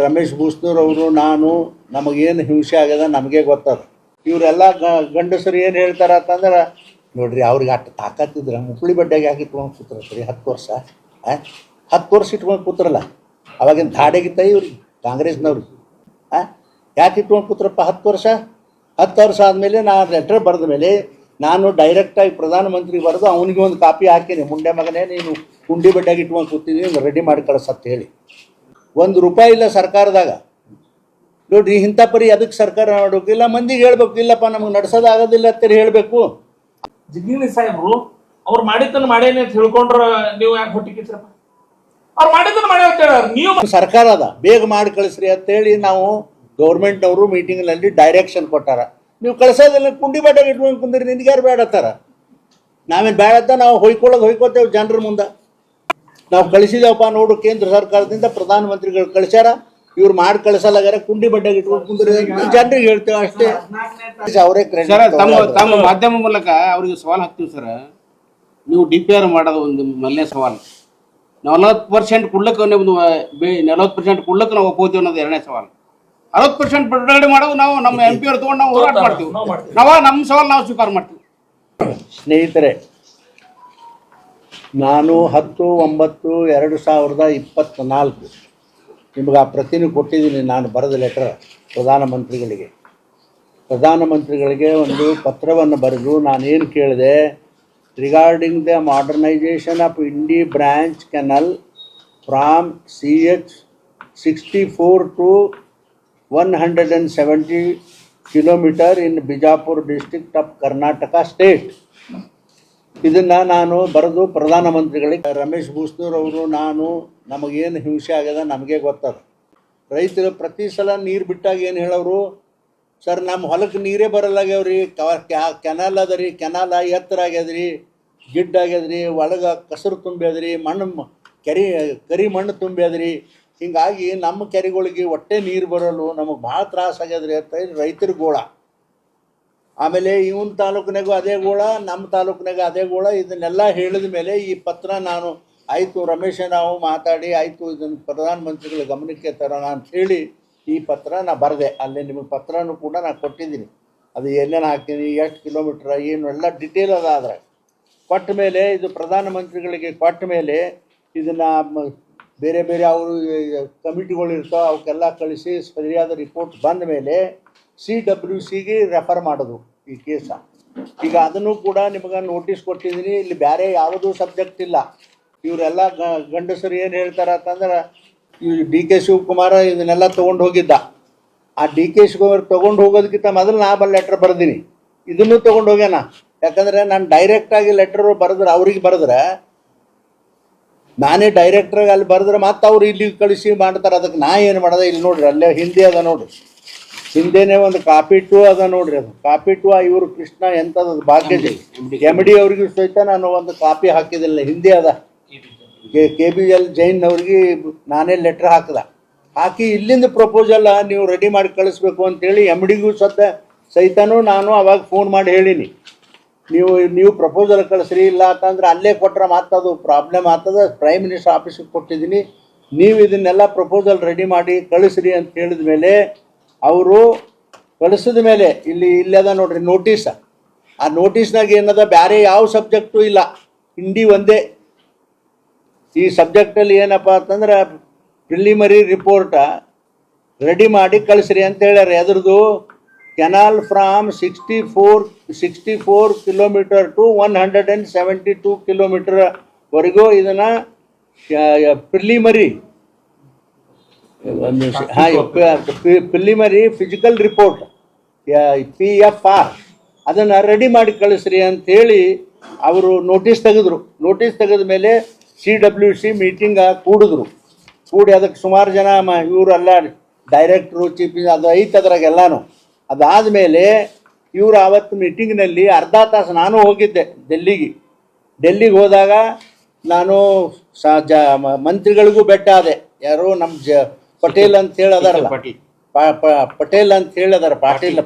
ರಮೇಶ್ ಬೂಸ್ನೂರ್ ಅವರು ನಾನು ನಮಗೇನು ಹಿಂಸೆ ಆಗ್ಯದ ನಮಗೆ ಗೊತ್ತದ. ಇವರೆಲ್ಲ ಗಂಡಸರು ಏನು ಹೇಳ್ತಾರೆ ಅಂತಂದ್ರೆ, ನೋಡ್ರಿ ಅವ್ರಿಗೆ ಅಷ್ಟು ತಾಕತ್ತಿದ್ರೆ ಮುಕ್ಳಿ ಬಡ್ಡೆಗೆ ಯಾಕೆ ಇಟ್ಕೊಂಡು ಕೂತ್ರ ಸರಿ 10 ವರ್ಷ 10 ವರ್ಷ ಇಟ್ಕೊಂಡು ಕೂತ್ರಲ್ಲ. ಅವಾಗಿನ ಧಾಡೆಗಿತ್ತ ಇವ್ರಿಗೆ ಕಾಂಗ್ರೆಸ್ನವ್ರಿಗೆ ಯಾಕೆ ಇಟ್ಕೊಂಡು ಕೂತ್ರಪ್ಪ 10 ವರ್ಷ? 10 ವರ್ಷ ಆದಮೇಲೆ ನಾನು ಲೆಟ್ರ್ ಬರೆದ ಮೇಲೆ ನಾನು ಡೈರೆಕ್ಟಾಗಿ ಪ್ರಧಾನಮಂತ್ರಿಗೆ ಬರೆದು ಅವನಿಗೆ ಒಂದು ಕಾಪಿ ಹಾಕೀನಿ. ಮುಂಡೆ ಮಗನೇ ನೀನು ಕುಂಡಿ ಬಡ್ಡೆಗೆ ಇಟ್ಕೊಂಡು ಕೂತಿದ್ದೀನಿ, ರೆಡಿ ಮಾಡಿ ಕಳಿಸತ್ತ ಹೇಳಿ. ₹1 ಇಲ್ಲ ಸರ್ಕಾರದಾಗ. ನೋಡ್ರಿ ಇಂಥ ಪರಿ ಅದಕ್ಕೆ ಸರ್ಕಾರ ಮಾಡಬೇಕು, ಇಲ್ಲ ಮಂದಿಗೆ ಹೇಳ್ಬೇಕು, ಇಲ್ಲಪ್ಪ ನಮಗೆ ನಡೆಸೋದಾಗೋದಿಲ್ಲ ಅಂತೇಳಿ ಹೇಳಬೇಕು. ಜಿಗ್ಗಿಣಿ ಸಾಹೇಬ್ರು ಅವ್ರು ಮಾಡಿದ್ದನ್ನು ಮಾಡೇನೆ ಅಂತ ಹೇಳ್ಕೊಂಡ್ರ ನೀವು ಯಾಕೆ ಹೊಟ್ಟಿಕಿತ್ರಪ್ಪ? ಅವ್ರು ಮಾಡಿದ್ದನ್ನು ಮಾಡಿ ಅಂತ ಹೇಳ ನೀವು ಸರ್ಕಾರ ಅದ ಬೇಗ ಮಾಡಿ ಕಳಿಸ್ರಿ ಅಂತೇಳಿ ನಾವು ಗೌರ್ಮೆಂಟ್ನವರು ಮೀಟಿಂಗ್ನಲ್ಲಿ ಡೈರೆಕ್ಷನ್ ಕೊಟ್ಟಾರ. ನೀವು ಕಳ್ಸೋದಿಲ್ಲ, ಕುಂಡಿ ಬಡ್ಡೆಗೆ ಇಟ್ಕೊಂಡು ಕುಂದ್ರಿ, ನಿನ್ಗೆ ಯಾರು ಬೇಡ ಅಂತಾರ? ನಾವೇನು ಬೇಡ ಅಂತ ನಾವು ಹೊಯ್ಕೋತೇವೆ ಜನರ ಮುಂದೆ. ನಾವು ಕಳಿಸಿದೇವಪ್ಪ ನೋಡು, ಕೇಂದ್ರ ಸರ್ಕಾರದಿಂದ ಪ್ರಧಾನಮಂತ್ರಿಗಳು ಕಳಿಸ್ಯಾರ, ಇವ್ರು ಮಾಡಿ ಕಳಿಸಲಾಗ್ಯಾರ, ಕುಂಡಿ ಬಡ್ಡೆಗೆ ಇಟ್ಕೊಂಡು ಕುಂದ್ರಿ ಜನರಿಗೆ ಹೇಳ್ತೇವೆ ಅಷ್ಟೇ. ಅವರೇ ತಮ್ಮ ಮಾಧ್ಯಮ ಮೂಲಕ ಅವ್ರಿಗೆ ಸವಾಲ್ ಹಾಕ್ತೀವಿ ಸರ್. ನೀವು DPR ಮಾಡೋದು ಒಂದು ಮೊದಲನೇ ಸವಾಲು. 40% ಕೊಡ್ಲಕ್ಕೆ 40% ಕೊಡ್ಲಕ್ಕೆ ನಾವು ಒಪ್ಪೋತೀವಿ ಅನ್ನೋದು ಎರಡನೇ ಸವಾಲು. 60% ಬಿಡುಗಡೆ ಮಾಡೋದು ನಾವು ನಮ್ಮ MP ಅವ್ರು ತೊಗೊಂಡು ನಾವು ಹೋರಾಟ ಮಾಡ್ತೀವಿ. ನಮ್ಮ ಸವಾಲು ನಾವು ಸ್ವೀಕಾರ ಮಾಡ್ತೀವಿ. ಸ್ನೇಹಿತರೆ, ನಾನು 10/9/2024 ನಿಮಗೆ ಆ ಪ್ರತಿನೂ ಕೊಟ್ಟಿದ್ದೀನಿ. ನಾನು ಬರೆದ ಲೆಟರ್ ಪ್ರಧಾನಮಂತ್ರಿಗಳಿಗೆ ಒಂದು ಪತ್ರವನ್ನು ಬರೆದು ನಾನೇನು ಕೇಳಿದೆ, regarding the modernisation of Indi branch canal from CH 64 to 170 kilometre in Bijapur district of Karnataka state. ಇದನ್ನು ನಾನು ಬರೆದು ಪ್ರಧಾನಮಂತ್ರಿಗಳಿಗೆ, ರಮೇಶ್ ಬೂಸ್ನೂರ್ ಅವರು ನಾನು ನಮಗೇನು ಹಿಂಸೆ ಆಗ್ಯದ ನಮಗೆ ಗೊತ್ತದ. ರೈತರು ಪ್ರತಿ ಸಲ ನೀರು ಬಿಟ್ಟಾಗ ಏನು ಹೇಳೋರು, ಸರ್ ನಮ್ಮ ಹೊಲಕ್ಕೆ ನೀರೇ ಬರಲ್ಲಾಗ್ಯಾವ್ರಿ, ಕೆನಾಲ್ ಅದ ರೀ, ಕೆನಾಲ ಎತ್ತರ ಆಗ್ಯದ್ರಿ, ಗಿಡ್ಡ ಆಗ್ಯದ್ರಿ, ಒಳಗೆ ಕಸರು ತುಂಬ್ಯದ್ರಿ, ಕರಿ ಮಣ್ಣು ತುಂಬ್ಯದ್ರಿ, ಹಿಂಗಾಗಿ ನಮ್ಮ ಕೆರೆಗಳಿಗೆ ಒಟ್ಟೆ ನೀರು ಬರಲು ನಮಗೆ ಭಾಳ ತ್ರಾಸ ಆಗ್ಯದ್ರಿ ಅಂತ ರೈತರ ಗೋಳ. ಆಮೇಲೆ ಇವನ ತಾಲೂಕಿನಾಗೂ ಅದೇ ಗೋಳ, ನಮ್ಮ ತಾಲೂಕಿನಾಗ ಅದೇ ಗೋಳ. ಇದನ್ನೆಲ್ಲ ಹೇಳಿದ ಮೇಲೆ ಈ ಪತ್ರ ನಾನು ಆಯಿತು ರಮೇಶ ನಾವು ಮಾತಾಡಿ ಆಯಿತು ಇದನ್ನು ಪ್ರಧಾನಮಂತ್ರಿಗಳ ಗಮನಕ್ಕೆ ತರೋಣ ಅಂಥೇಳಿ ಈ ಪತ್ರ ನಾನು ಬರೆದೆ. ಅಲ್ಲಿ ನಿಮಗೆ ಪತ್ರನೂ ಕೂಡ ನಾನು ಕೊಟ್ಟಿದ್ದೀನಿ. ಅದು ಎಲ್ಲೇನು ಹಾಕ್ತೀನಿ, ಎಷ್ಟು ಕಿಲೋಮೀಟ್ರ್, ಏನು ಎಲ್ಲ ಡಿಟೇಲ್ ಅದ. ಆದರೆ ಕೊಟ್ಟ ಮೇಲೆ ಇದು ಪ್ರಧಾನಮಂತ್ರಿಗಳಿಗೆ ಕೊಟ್ಟ ಮೇಲೆ ಇದನ್ನು ಬೇರೆ ಬೇರೆ ಅವರು ಕಮಿಟಿಗಳು ಇರ್ತಾವೆ, ಅವಕ್ಕೆಲ್ಲ ಕಳಿಸಿ ಸರಿಯಾದ ರಿಪೋರ್ಟ್ ಬಂದ ಮೇಲೆ CWCಗೆ ರೆಫರ್ ಮಾಡೋದು ಈ ಕೇಸ. ಈಗ ಅದನ್ನು ಕೂಡ ನಿಮಗೆ ನೋಟಿಸ್ ಕೊಟ್ಟಿದ್ದೀನಿ. ಇಲ್ಲಿ ಬೇರೆ ಯಾವುದೂ ಸಬ್ಜೆಕ್ಟ್ ಇಲ್ಲ. ಇವರೆಲ್ಲ ಗಂಡಸರು ಏನು ಹೇಳ್ತಾರೆ ಅಂತಂದ್ರೆ, ಈ DK ಶಿವಕುಮಾರ ಇದನ್ನೆಲ್ಲ ತೊಗೊಂಡು ಹೋಗಿದ್ದ. ಆ DK ಶಿವಕುಮಾರ್ ತೊಗೊಂಡು ಹೋಗೋದಕ್ಕಿಂತ ಮೊದಲು ನಾ ಲೆಟ್ರ್ ಬರೆದೀನಿ, ಇದನ್ನು ತೊಗೊಂಡು ಹೋಗ್ಯಾನ. ಯಾಕಂದರೆ ನಾನು ಡೈರೆಕ್ಟಾಗಿ ಲೆಟ್ರು ಬರೆದ್ರೆ ಅವ್ರಿಗೆ ಬರೆದ್ರೆ, ನಾನೇ ಡೈರೆಕ್ಟ್ರಾಗಿ ಅಲ್ಲಿ ಬರೆದ್ರೆ ಮತ್ತೆ ಅವ್ರು ಇಲ್ಲಿಗೆ ಕಳಿಸಿ ಮಾಡ್ತಾರೆ. ಅದಕ್ಕೆ ನಾ ಏನು ಮಾಡೋದು, ಇಲ್ಲಿ ನೋಡ್ರಿ ಅಲ್ಲೇ ಹಿಂದೆ ಅದ ನೋಡ್ರಿ, ಹಿಂದೆನೇ ಒಂದು ಕಾಪಿ 2 ಅದ ನೋಡ್ರಿ. ಅದು ಕಾಪಿ 2 ಇವರು ಕೃಷ್ಣ ಎಂಥದ್ದು ಭಾಗ್ಯಜಿ MD ಅವ್ರಿಗೂ ಸಹಿತ ನಾನು ಒಂದು ಕಾಪಿ ಹಾಕಿದಿಲ್ಲ, ಹಿಂದೆ ಅದ. KBL ಜೈನ್ ಅವ್ರಿಗೆ ನಾನೇ ಲೆಟ್ರ್ ಹಾಕಿ ಇಲ್ಲಿಂದ ಪ್ರಪೋಸಲ್ ನೀವು ರೆಡಿ ಮಾಡಿ ಕಳಿಸ್ಬೇಕು ಅಂತೇಳಿ MDಗೂ ಸಹಿತನೂ ನಾನು ಅವಾಗ ಫೋನ್ ಮಾಡಿ ಹೇಳೀನಿ, ನೀವು ಪ್ರಪೋಸಲ್ ಕಳಿಸ್ರಿ, ಇಲ್ಲ ಅಂತಂದ್ರೆ ಅಲ್ಲೇ ಕೊಟ್ಟರೆ ಮಾತದು ಪ್ರಾಬ್ಲಮ್ ಆಗ್ತದೆ. ಪ್ರೈಮ್ ಮಿನಿಸ್ಟರ್ ಆಫೀಸಿಗೆ ಕೊಟ್ಟಿದ್ದೀನಿ, ನೀವು ಇದನ್ನೆಲ್ಲ ಪ್ರಪೋಸಲ್ ರೆಡಿ ಮಾಡಿ ಕಳಿಸ್ರಿ ಅಂತ ಹೇಳಿದ ಮೇಲೆ ಅವರು ಕಳಿಸಿದ ಮೇಲೆ ಇಲ್ಲದ ನೋಡ್ರಿ ನೋಟಿಸ್. ಆ ನೋಟಿಸ್ನಾಗ ಏನದ, ಬೇರೆ ಯಾವ ಸಬ್ಜೆಕ್ಟು ಇಲ್ಲ, ಹಿಂದಿ ಒಂದೇ. ಈ ಸಬ್ಜೆಕ್ಟಲ್ಲಿ ಏನಪ್ಪ ಅಂತಂದ್ರೆ ಪ್ರಿಲಿಮರಿ ರಿಪೋರ್ಟ ರೆಡಿ ಮಾಡಿ ಕಳಿಸ್ರಿ ಅಂತ ಹೇಳ್ಯಾರ. ಎದ್ರದ್ದು ಕೆನಾಲ್ ಫ್ರಾಮ್ 64 ಕಿಲೋಮೀಟರ್ ಟು 172 ಕಿಲೋಮೀಟರ್ವರೆಗೂ ಇದನ್ನು ಪ್ರಿಲಿಮರಿ ಫಿಸಿಕಲ್ ರಿಪೋರ್ಟ್ PFR ಅದನ್ನು ರೆಡಿ ಮಾಡಿ ಕಳಿಸ್ರಿ ಅಂಥೇಳಿ ಅವರು ನೋಟಿಸ್ ತೆಗೆದ್ರು. ನೋಟಿಸ್ ತೆಗೆದ ಮೇಲೆ CWC ಮೀಟಿಂಗ್ ಕೂಡಿ ಅದಕ್ಕೆ ಸುಮಾರು ಜನ ಇವರೆಲ್ಲ ಡೈರೆಕ್ಟ್ರು, ಚೀಫ್ ಅದು ಐತೆ ಅದ್ರಾಗೆಲ್ಲನೂ. ಅದಾದಮೇಲೆ ಇವರು ಆವತ್ತು ಮೀಟಿಂಗ್ನಲ್ಲಿ ಅರ್ಧ ತಾಸು ನಾನು ಹೋಗಿದ್ದೆ ಡೆಲ್ಲಿಗೆ ಹೋದಾಗ ನಾನು ಮಂತ್ರಿಗಳಿಗೂ ಭೇಟಿ ಆದೆ. ಯಾರು ನಮ್ಮ ಪಟೇಲ್ ಅಂತ ಹೇಳಿ ಅದಾರಲ್ಲ, ಪಟೇಲ್ ಅಂತ ಹೇಳಿ ಅದಾರ, ಪಾಟೀಲ್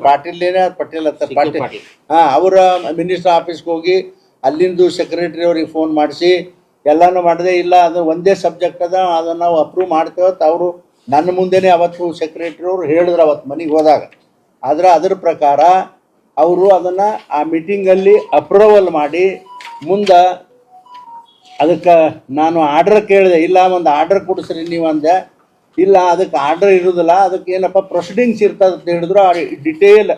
ಅಂತ ಪಾಟೀಲ್. ಅವರ ಮಿನಿಸ್ಟರ್ ಆಫೀಸ್ಗೆ ಹೋಗಿ ಅಲ್ಲಿಂದು ಸೆಕ್ರೆಟರಿ ಅವ್ರಿಗೆ ಫೋನ್ ಮಾಡಿಸಿ ಎಲ್ಲನೂ ಮಾಡಿದೆ. ಇಲ್ಲ ಅದು ಒಂದೇ ಸಬ್ಜೆಕ್ಟ್ ಅದ, ಅದನ್ನು ನಾವು ಅಪ್ರೂವ್ ಮಾಡ್ತೇವೆ ಅಂತ ಅವರು ನನ್ನ ಮುಂದೆನೇ ಅವತ್ತು ಸೆಕ್ರೆಟರಿ ಅವರು ಹೇಳಿದ್ರು ಅವತ್ತು ಮನೆಗೆ ಹೋದಾಗ. ಆದರೆ ಅದರ ಪ್ರಕಾರ ಅವರು ಅದನ್ನು ಆ ಮೀಟಿಂಗಲ್ಲಿ ಅಪ್ರೂವಲ್ ಮಾಡಿ ಮುಂದೆ ಅದಕ್ಕೆ ನಾನು ಆರ್ಡರ್ ಕೇಳಿದೆ. ಇಲ್ಲ ಒಂದು ಆರ್ಡರ್ ಕೊಡಿಸ್ರಿ ನೀವು ಅಂದೆ. ಇಲ್ಲ ಅದಕ್ಕೆ ಆರ್ಡರ್ ಇರೋದಿಲ್ಲ, ಅದಕ್ಕೆ ಏನಪ್ಪ ಪ್ರೊಸೀಡಿಂಗ್ಸ್ ಇರ್ತದೆ ಅಂತ ಹೇಳಿದ್ರು. ಆ ಡಿಟೇಲ್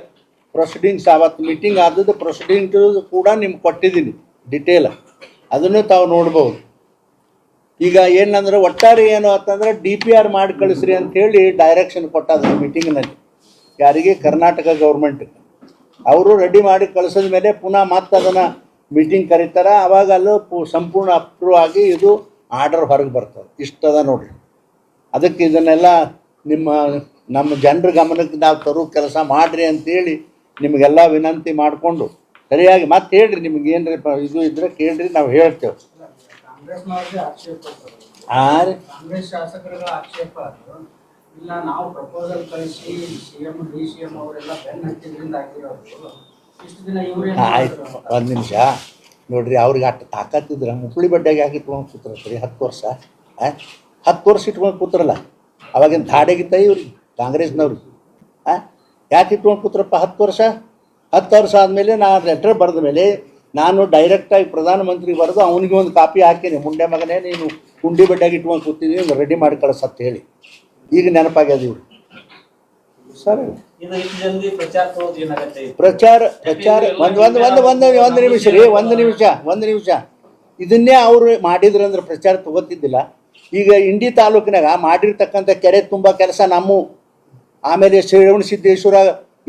ಪ್ರೊಸೀಡಿಂಗ್ಸ್ ಅವತ್ತು ಮೀಟಿಂಗ್ ಆದದ್ದು ಪ್ರೊಸೀಡಿಂಗ್ಸ್ ಕೂಡ ನಿಮ್ಗೆ ಕೊಟ್ಟಿದ್ದೀನಿ ಡಿಟೇಲ್, ಅದನ್ನು ತಾವು ನೋಡ್ಬೋದು. ಈಗ ಏನಂದ್ರೆ ಒಟ್ಟಾರೆ ಏನು ಅಂತಂದ್ರೆ DPR ಮಾಡಿ ಕಳಿಸ್ರಿ ಅಂಥೇಳಿ ಡೈರೆಕ್ಷನ್ ಕೊಟ್ಟಾದ ಮೀಟಿಂಗ್ನಲ್ಲಿ ಯಾರಿಗೆ, ಕರ್ನಾಟಕ ಗೌರ್ಮೆಂಟ್. ಅವರು ರೆಡಿ ಮಾಡಿ ಕಳಿಸಿದ ಮೇಲೆ ಪುನಃ ಮತ್ತೆ ಅದನ್ನು ಮೀಟಿಂಗ್ ಕರೀತಾರೆ. ಆವಾಗ ಅಲ್ಲೂ ಸಂಪೂರ್ಣ ಅಪ್ರೂವ್ ಆಗಿ ಇದು ಆರ್ಡರ್ ಹೊರಗೆ ಬರ್ತದೆ. ಇಷ್ಟದ ನೋಡಿರಿ. ಅದಕ್ಕೆ ಇದನ್ನೆಲ್ಲ ನಮ್ಮ ಜನರ ಗಮನಕ್ಕೆ ನಾವು ತರೋ ಕೆಲಸ ಮಾಡಿರಿ ಅಂತೇಳಿ ನಿಮಗೆಲ್ಲ ವಿನಂತಿ ಮಾಡಿಕೊಂಡು ಸರಿಯಾಗಿ ಮತ್ತೆ ಹೇಳ್ರಿ. ನಿಮ್ಗೆ ಏನ್ರಿ ಇದು ಇದ್ರೆ ಕೇಳ್ರಿ, ನಾವು ಹೇಳ್ತೇವೆ. ಕಾಂಗ್ರೆಸ್ ಶಾಸಕರುಗಳ ಆಕ್ಷೇಪ ಇಲ್ಲ, ನಾವು ಪ್ರಪೋಸಲ್ ಕಳಿಸಿ CM DCM ಅವರೆಲ್ಲ ಬೆನ್ನು ಹತ್ತಿದ್ರಿಂದ ಆಗಿರೋದು. ಇಷ್ಟು ದಿನ ಇವರೇ ಆಯ್ತು, ಒಂದು ನಿಮಿಷ ನೋಡ್ರಿ. ಅವ್ರಿಗೆ ಅಷ್ಟು ತಾಕತ್ತಿದ್ರೆ ಮುಪ್ಪಳಿ ಬಡ್ಡೆಗೆ ಯಾಕೆ ಇಟ್ಕೊಂಡು ಕೂತ್ರ ಸರಿ 10 ವರ್ಷ 10 ವರ್ಷ ಇಟ್ಕೊಂಡು ಕೂತ್ರಲ್ಲ. ಅವಾಗಿನ ಧಾಡೆಗಿತ್ತ ಇವ್ರಿಗೆ ಕಾಂಗ್ರೆಸ್ನವ್ರಿಗೆ ಯಾಕೆ ಇಟ್ಕೊಂಡು ಕೂತ್ರಪ್ಪ 10 ವರ್ಷ? 10 ವರ್ಷ ಆದಮೇಲೆ ನಾನು ಲೆಟ್ರ್ ಬರೆದ ಮೇಲೆ ನಾನು ಡೈರೆಕ್ಟಾಗಿ ಪ್ರಧಾನಮಂತ್ರಿಗೆ ಬರೆದು ಅವನಿಗೆ ಒಂದು ಕಾಪಿ ಹಾಕೀನಿ. ಮುಂಡೆ ಮಗನೇ ನೀನು ಕುಂಡಿ ಬಡ್ಡೆಗೆ ಇಟ್ಕೊಂಡು ಕೂತಿದ್ದೀನಿ, ರೆಡಿ ಮಾಡಿ ಕಳಿಸತ್ತ ಹೇಳಿ. ಈಗ ನೆನಪಾಗ್ಯದ ಇವ್ರು ಸರ್. ಪ್ರಚಾರ ಒಂದು ನಿಮಿಷ ರೀ, ಒಂದು ನಿಮಿಷ. ಇದನ್ನೇ ಅವರು ಮಾಡಿದ್ರಂದ್ರೆ ಪ್ರಚಾರ ತಗೋತಿದ್ದಿಲ್ಲ. ಈಗ ಇಂಡಿ ತಾಲೂಕಿನಾಗ ಮಾಡಿರ್ತಕ್ಕಂಥ ಕೆರೆ ತುಂಬ ಕೆಲಸ ನಮ್ಮ, ಆಮೇಲೆ ಶ್ರೇವಣ ಸಿದ್ದೇಶ್ವರ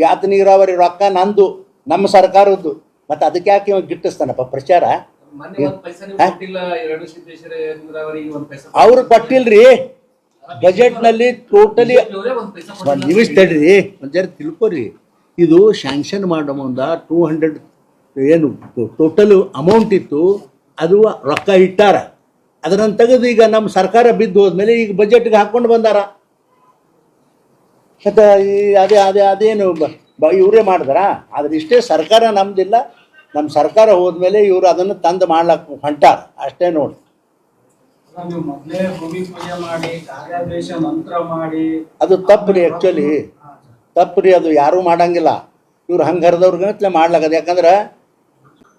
ಯಾತ ನೀರಾವರಿ ರೊಕ್ಕ ನಂದು, ನಮ್ಮ ಸರ್ಕಾರದ್ದು. ಮತ್ತು ಅದಕ್ಕೆ ಯಾಕೆ ಇವಾಗ ಗಿಟ್ಟಿಸ್ತಾನಪ್ಪ ಪ್ರಚಾರ? ಅವ್ರು ಕೊಟ್ಟಿಲ್ರಿ ಬಜೆಟ್ನಲ್ಲಿ ಟೋಟಲಿ. ಒಂದು ನಿಮಿಷ ತಡ್ರಿ, ಒಂದು ಜರ ತಿಳ್ಕೊರಿ. ಇದು ಶಾಂಕ್ಷನ್ ಮಾಡೋ ಮುಂದೆ 200 ಏನು ಟೋಟಲ್ ಅಮೌಂಟ್ ಇತ್ತು, ಅದು ರೊಕ್ಕ ಇಟ್ಟಾರ. ಅದನ್ನು ತೆಗೆದು ಈಗ ನಮ್ಮ ಸರ್ಕಾರ ಬಿದ್ದು ಹೋದ್ಮೇಲೆ ಈಗ ಬಜೆಟ್ಗೆ ಹಾಕ್ಕೊಂಡು ಬಂದಾರ. ಮತ್ತು ಅದೇನು ಇವರೇ ಮಾಡಿದಾರ. ಆದರೆ ಇಷ್ಟೇ ಸರ್ಕಾರ ನಮ್ದಿಲ್ಲ. ನಮ್ಮ ಸರ್ಕಾರ ಹೋದ್ಮೇಲೆ ಇವರು ಅದನ್ನು ತಂದು ಮಾಡ್ಲಕ್ಕೆ ಹೊಂಟಾರ ಅಷ್ಟೇ ನೋಡಿ. ನೀವು ಮೊದಲೇ ಭೂಮಿ ಪೂಜೆ ಮಾಡಿ ಕಾರ್ಯಾದೇಶ ಮಂತ್ರ ಮಾಡಿ ಅದು ತಪ್ಪು ರೀ. ಆ್ಯಕ್ಚುಲಿ ತಪ್ಪು ರೀ, ಅದು ಯಾರೂ ಮಾಡಂಗಿಲ್ಲ. ಇವ್ರು ಹಂಗೆ ಹರಿದವ್ರಿಗಂತಲೇ ಮಾಡ್ಲಾಗದು. ಯಾಕಂದ್ರೆ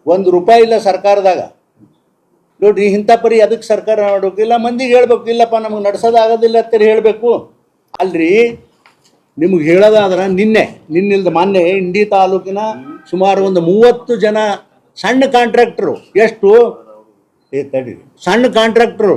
₹1 ಇಲ್ಲ ಸರ್ಕಾರದಾಗ. ನೋಡ್ರಿ, ಇಂಥ ಪರಿ ಅದಕ್ಕೆ ಸರ್ಕಾರ ಮಾಡಬೇಕು. ಇಲ್ಲ ಮಂದಿಗೆ ಹೇಳ್ಬೇಕು, ಇಲ್ಲಪ್ಪ ನಮಗೆ ನಡೆಸೋದಾಗೋದಿಲ್ಲ ಅಂತೇಳಿ ಹೇಳಬೇಕು ಅಲ್ರಿ. ನಿಮಗೆ ಹೇಳೋದಾದ್ರೆ ನಿನ್ನಿಲ್ದ ಮೊನ್ನೆ ಇಂಡಿ ತಾಲೂಕಿನ ಸುಮಾರು ಒಂದು 30 ಜನ ಸಣ್ಣ ಕಾಂಟ್ರಾಕ್ಟ್ರು. ಎಷ್ಟು ತಡಿ, ಸಣ್ಣ ಕಾಂಟ್ರಾಕ್ಟ್ರು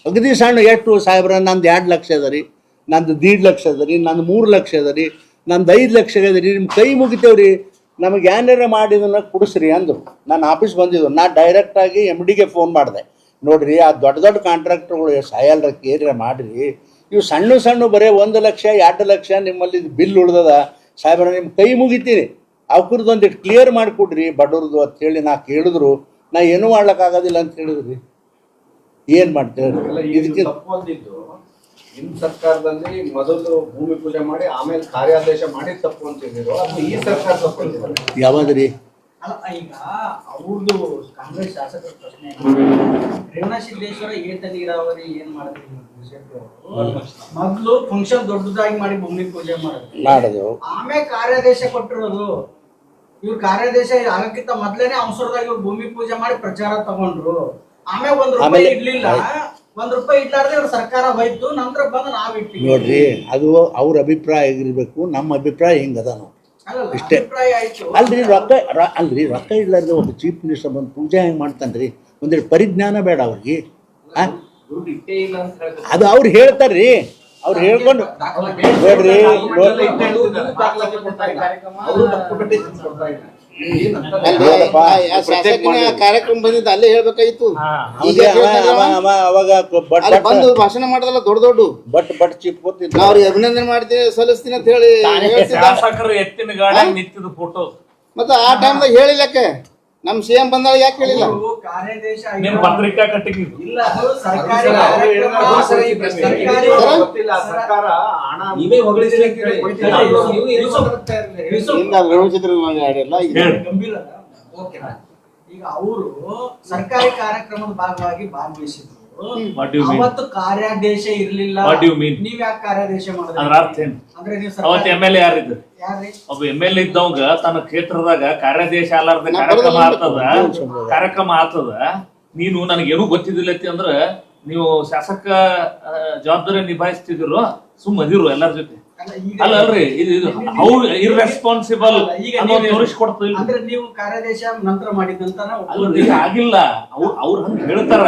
ಅಗದಿ ಸಣ್ಣ. ಎಷ್ಟು ಸಾಹೇಬ್ರ? ನಂದು 2 ಲಕ್ಷ ಅದ ರೀ, ನಂದು 1.5 ಲಕ್ಷ ಅದ ರೀ, ನಂದು 3 ಲಕ್ಷ ಅದ ರೀ, ನಂದು 5 ಲಕ್ಷ ಅದ ರೀ. ನಿಮ್ಮ ಕೈ ಮುಗಿತೇವ್ರಿ, ನಮಗೆ ಏನಾರ ಮಾಡಿದನ್ನ ಕೊಡಿಸ್ರಿ ಅಂದರು. ನಾನು ಆಫೀಸ್ ಬಂದಿದ್ದು. ನಾನು ಡೈರೆಕ್ಟಾಗಿ MDಗೆ ಫೋನ್ ಮಾಡಿದೆ. ನೋಡಿರಿ, ಆ ದೊಡ್ಡ ಕಾಂಟ್ರಾಕ್ಟ್ರುಗಳು ಸಾಯಲ್ರ ಕೇರ ಮಾಡಿರಿ. ಇವು ಸಣ್ಣ ಬರೀ 1 ಲಕ್ಷ 2 ಲಕ್ಷ ನಿಮ್ಮಲ್ಲಿ ಬಿಲ್ ಉಳ್ದದ ಸಾಹೇಬ್ರ, ನಿಮ್ಮ ಕೈ ಮುಗಿತೀನಿ, ಅವ್ರದ್ದೊಂದಿಟ್ಟು ಕ್ಲಿಯರ್ ಮಾಡಿಕೊಡ್ರಿ ಬಡವ್ರದ್ದು ಅಂತ ಹೇಳಿ ನಾ ಕೇಳಿದ್ರು. ನಾ ಏನೂ ಮಾಡ್ಲಿಕ್ಕಾಗೋದಿಲ್ಲ ಅಂತ ಹೇಳಿದ್ರಿ. ಏನು ಮಾಡ್ತೇವೆ ಇದಕ್ಕೆ? ನಿಮ್ಮ ಸರ್ಕಾರದಲ್ಲಿ ಮೊದಲು ಭೂಮಿ ಪೂಜೆ ಮಾಡಿ ಆಮೇಲೆ ಕಾರ್ಯಾದೇಶ ಮಾಡಿ ತಪ್ಪು ಅಂತಿದ್ರು. ಅದು ಈ ಸರ್ಕಾರ ತಪ್ಪು ಅಂತಿದ್ರು. ಯಾವಾಗ್ರಿ? ಅಲ್ಲ, ಈಗ ಅವ್ರದ್ದು ಕಾಂಗ್ರೆಸ್ ಶಾಸಕರ ಪ್ರಶ್ನೆ, ರೇವಣ ಸಿದ್ದೇಶ್ವರ ಏತ ನೀರಾವರಿ ಏನ್ ಮಾಡಿದ್ರಿ? ಮೊದ್ಲು ಫಂಕ್ಷನ್ ದೊಡ್ಡದಾಗಿ ಮಾಡಿ ಭೂಮಿ ಪೂಜೆ ಮಾಡೋದು, ಆಮೇಲೆ ಕಾರ್ಯಾದೇಶ ಕೊಟ್ಟಿರೋದು. ಇವ್ರು ಕಾರ್ಯಾದೇಶ ಆಗಕ್ಕಿಂತ ಮೊದ್ಲೇನೆ ಅವಸರದಾಗ ಇವ್ರು ಭೂಮಿ ಪೂಜೆ ಮಾಡಿ ಪ್ರಚಾರ ತಗೊಂಡ್ರು. ಆಮೇಲೆ ₹1 ಇಡ್ಲಿಲ್ಲ, ₹1 ಇಡ್ಲಾರ್ದೆ ಇವ್ರ ಸರ್ಕಾರ ಹೋಯ್ತು. ನಂತರ ಬಂದು ನಾವಿಟ್ಟು ನೋಡ್ರಿ, ಅದು ಅವ್ರ ಅಭಿಪ್ರಾಯ ಆಗಿರ್ಬೇಕು. ನಮ್ಮ ಅಭಿಪ್ರಾಯ ಹಿಂಗದ ನೋಡಿ ಇಷ್ಟೇ. ಅಲ್ರಿ ರೊಕ್ಕ ಇಡ್ಲಾರ್ದೆ ಒಬ್ಬ ಚೀಫ್ ಮಿನಿಸ್ಟರ್ ಬಂದು ಪೂಜೆ ಹೆಂಗೆ ಮಾಡ್ತಾನ್ರಿ? ಒಂದೆರಡು ಪರಿಜ್ಞಾನ ಬೇಡ ಅವ್ರಿಗೆ? ಅದು ಅವ್ರು ಹೇಳ್ತಾರ್ರಿ, ಅವ್ರು ಹೇಳ್ಕೊಂಡು ನೋಡ್ರಿ. ಕಾರ್ಯಕ್ರಮ ಬಂದಿದ್ದ ಅಲ್ಲೇ ಹೇಳ್ಬೇಕಾಗಿತ್ತು. ಅವಾಗ ಭಾಷಣ ಮಾಡೋದಲ್ಲ ದೊಡ್ಡ ಬಟ್ ಚಿಪ್ ಗೊತ್ತಿಲ್ಲ. ಅವ್ರಿಗೆ ಅಭಿನಂದನೆ ಮಾಡ್ತೀನಿ ಸಲ್ಲಿಸ್ತೀನಿ ಅಂತ ಹೇಳಿ ಎತ್ತಿನ ಗಾಡಿ ನಿಂತಿದ್ದು ಫೋಟೋ. ಮತ್ತೆ ಆ ಟೈಮ್ದಾಗ ಹೇಳಿಲ್ಲಕ್ಕೆ ನಮ್ CM ಬಂದಾಗ ಯಾಕೆ ಹೇಳಿಲ್ಲ? ನಿಮ್ ಪತ್ರಿಕಾ ಕಟ್ಟಿಗೆ ಇಲ್ಲ, ಅದು ಸರ್ಕಾರಿ ಸರ್ಕಾರ ಹಣ ಈಗ ಅವರು ಸರ್ಕಾರಿ ಕಾರ್ಯಕ್ರಮದ ಭಾಗವಾಗಿ ಭಾಗವಹಿಸಿದ್ರು. What do you mean? ಅವತ್ತು ಕಾರ್ಯಾದೇಶ ಇರ್ಲಿಲ್ಲ. What do you mean? ನೀವ್ ಯಾಕೆ ಕಾರ್ಯಾದೇಶ ಅದ್ರ ಮಾಡಿದ್ರಿ? ಅರ್ಥ ಏನು? ಅಂದ್ರೆ ನೀವು ಅವತ್ತು MLA ಯಾರಿದ್ರು? ಯಾರ್ರಿ? ಒಬ್ಬ MLA ಇದ್ದವಂಗ ತನ್ನ ಕ್ಷೇತ್ರದಾಗ ಕಾರ್ಯಾದೇಶ ಅಲ್ಲಾರ್ದ ಕಾರ್ಯಕ್ರಮ ಆತದ ನೀನು ನನಗೇನು ಗೊತ್ತಿದ್ದಿಲ್ಲತಿ ಅಂದ್ರ ನೀವು ಶಾಸಕ ಜವಾಬ್ದಾರಿ ನಿಭಾಯಿಸ್ತಿದ್ರು ಸುಮ್ಮದಿರು ಎಲ್ಲರ ಜೊತೆ ಅಲ್ರಿ ಇದು ಹೌ ಇರ್ರೆಸ್ಪಾನ್ಸಿಬಲ್ ಅನ್ನೋದು ತೋರಿಸ್ಕೊಡ್ತಿಲ್ಲ. ಅಂದ್ರೆ ನೀವು ಕಾರ್ಯಾದೇಶ ನಂತರ ಮಾಡಿದಂತ ಅಲ್ರಿ ಆಗಿಲ್ಲ ಅವ್ರು ಹಂಗ ಹೇಳ್ತಾರ.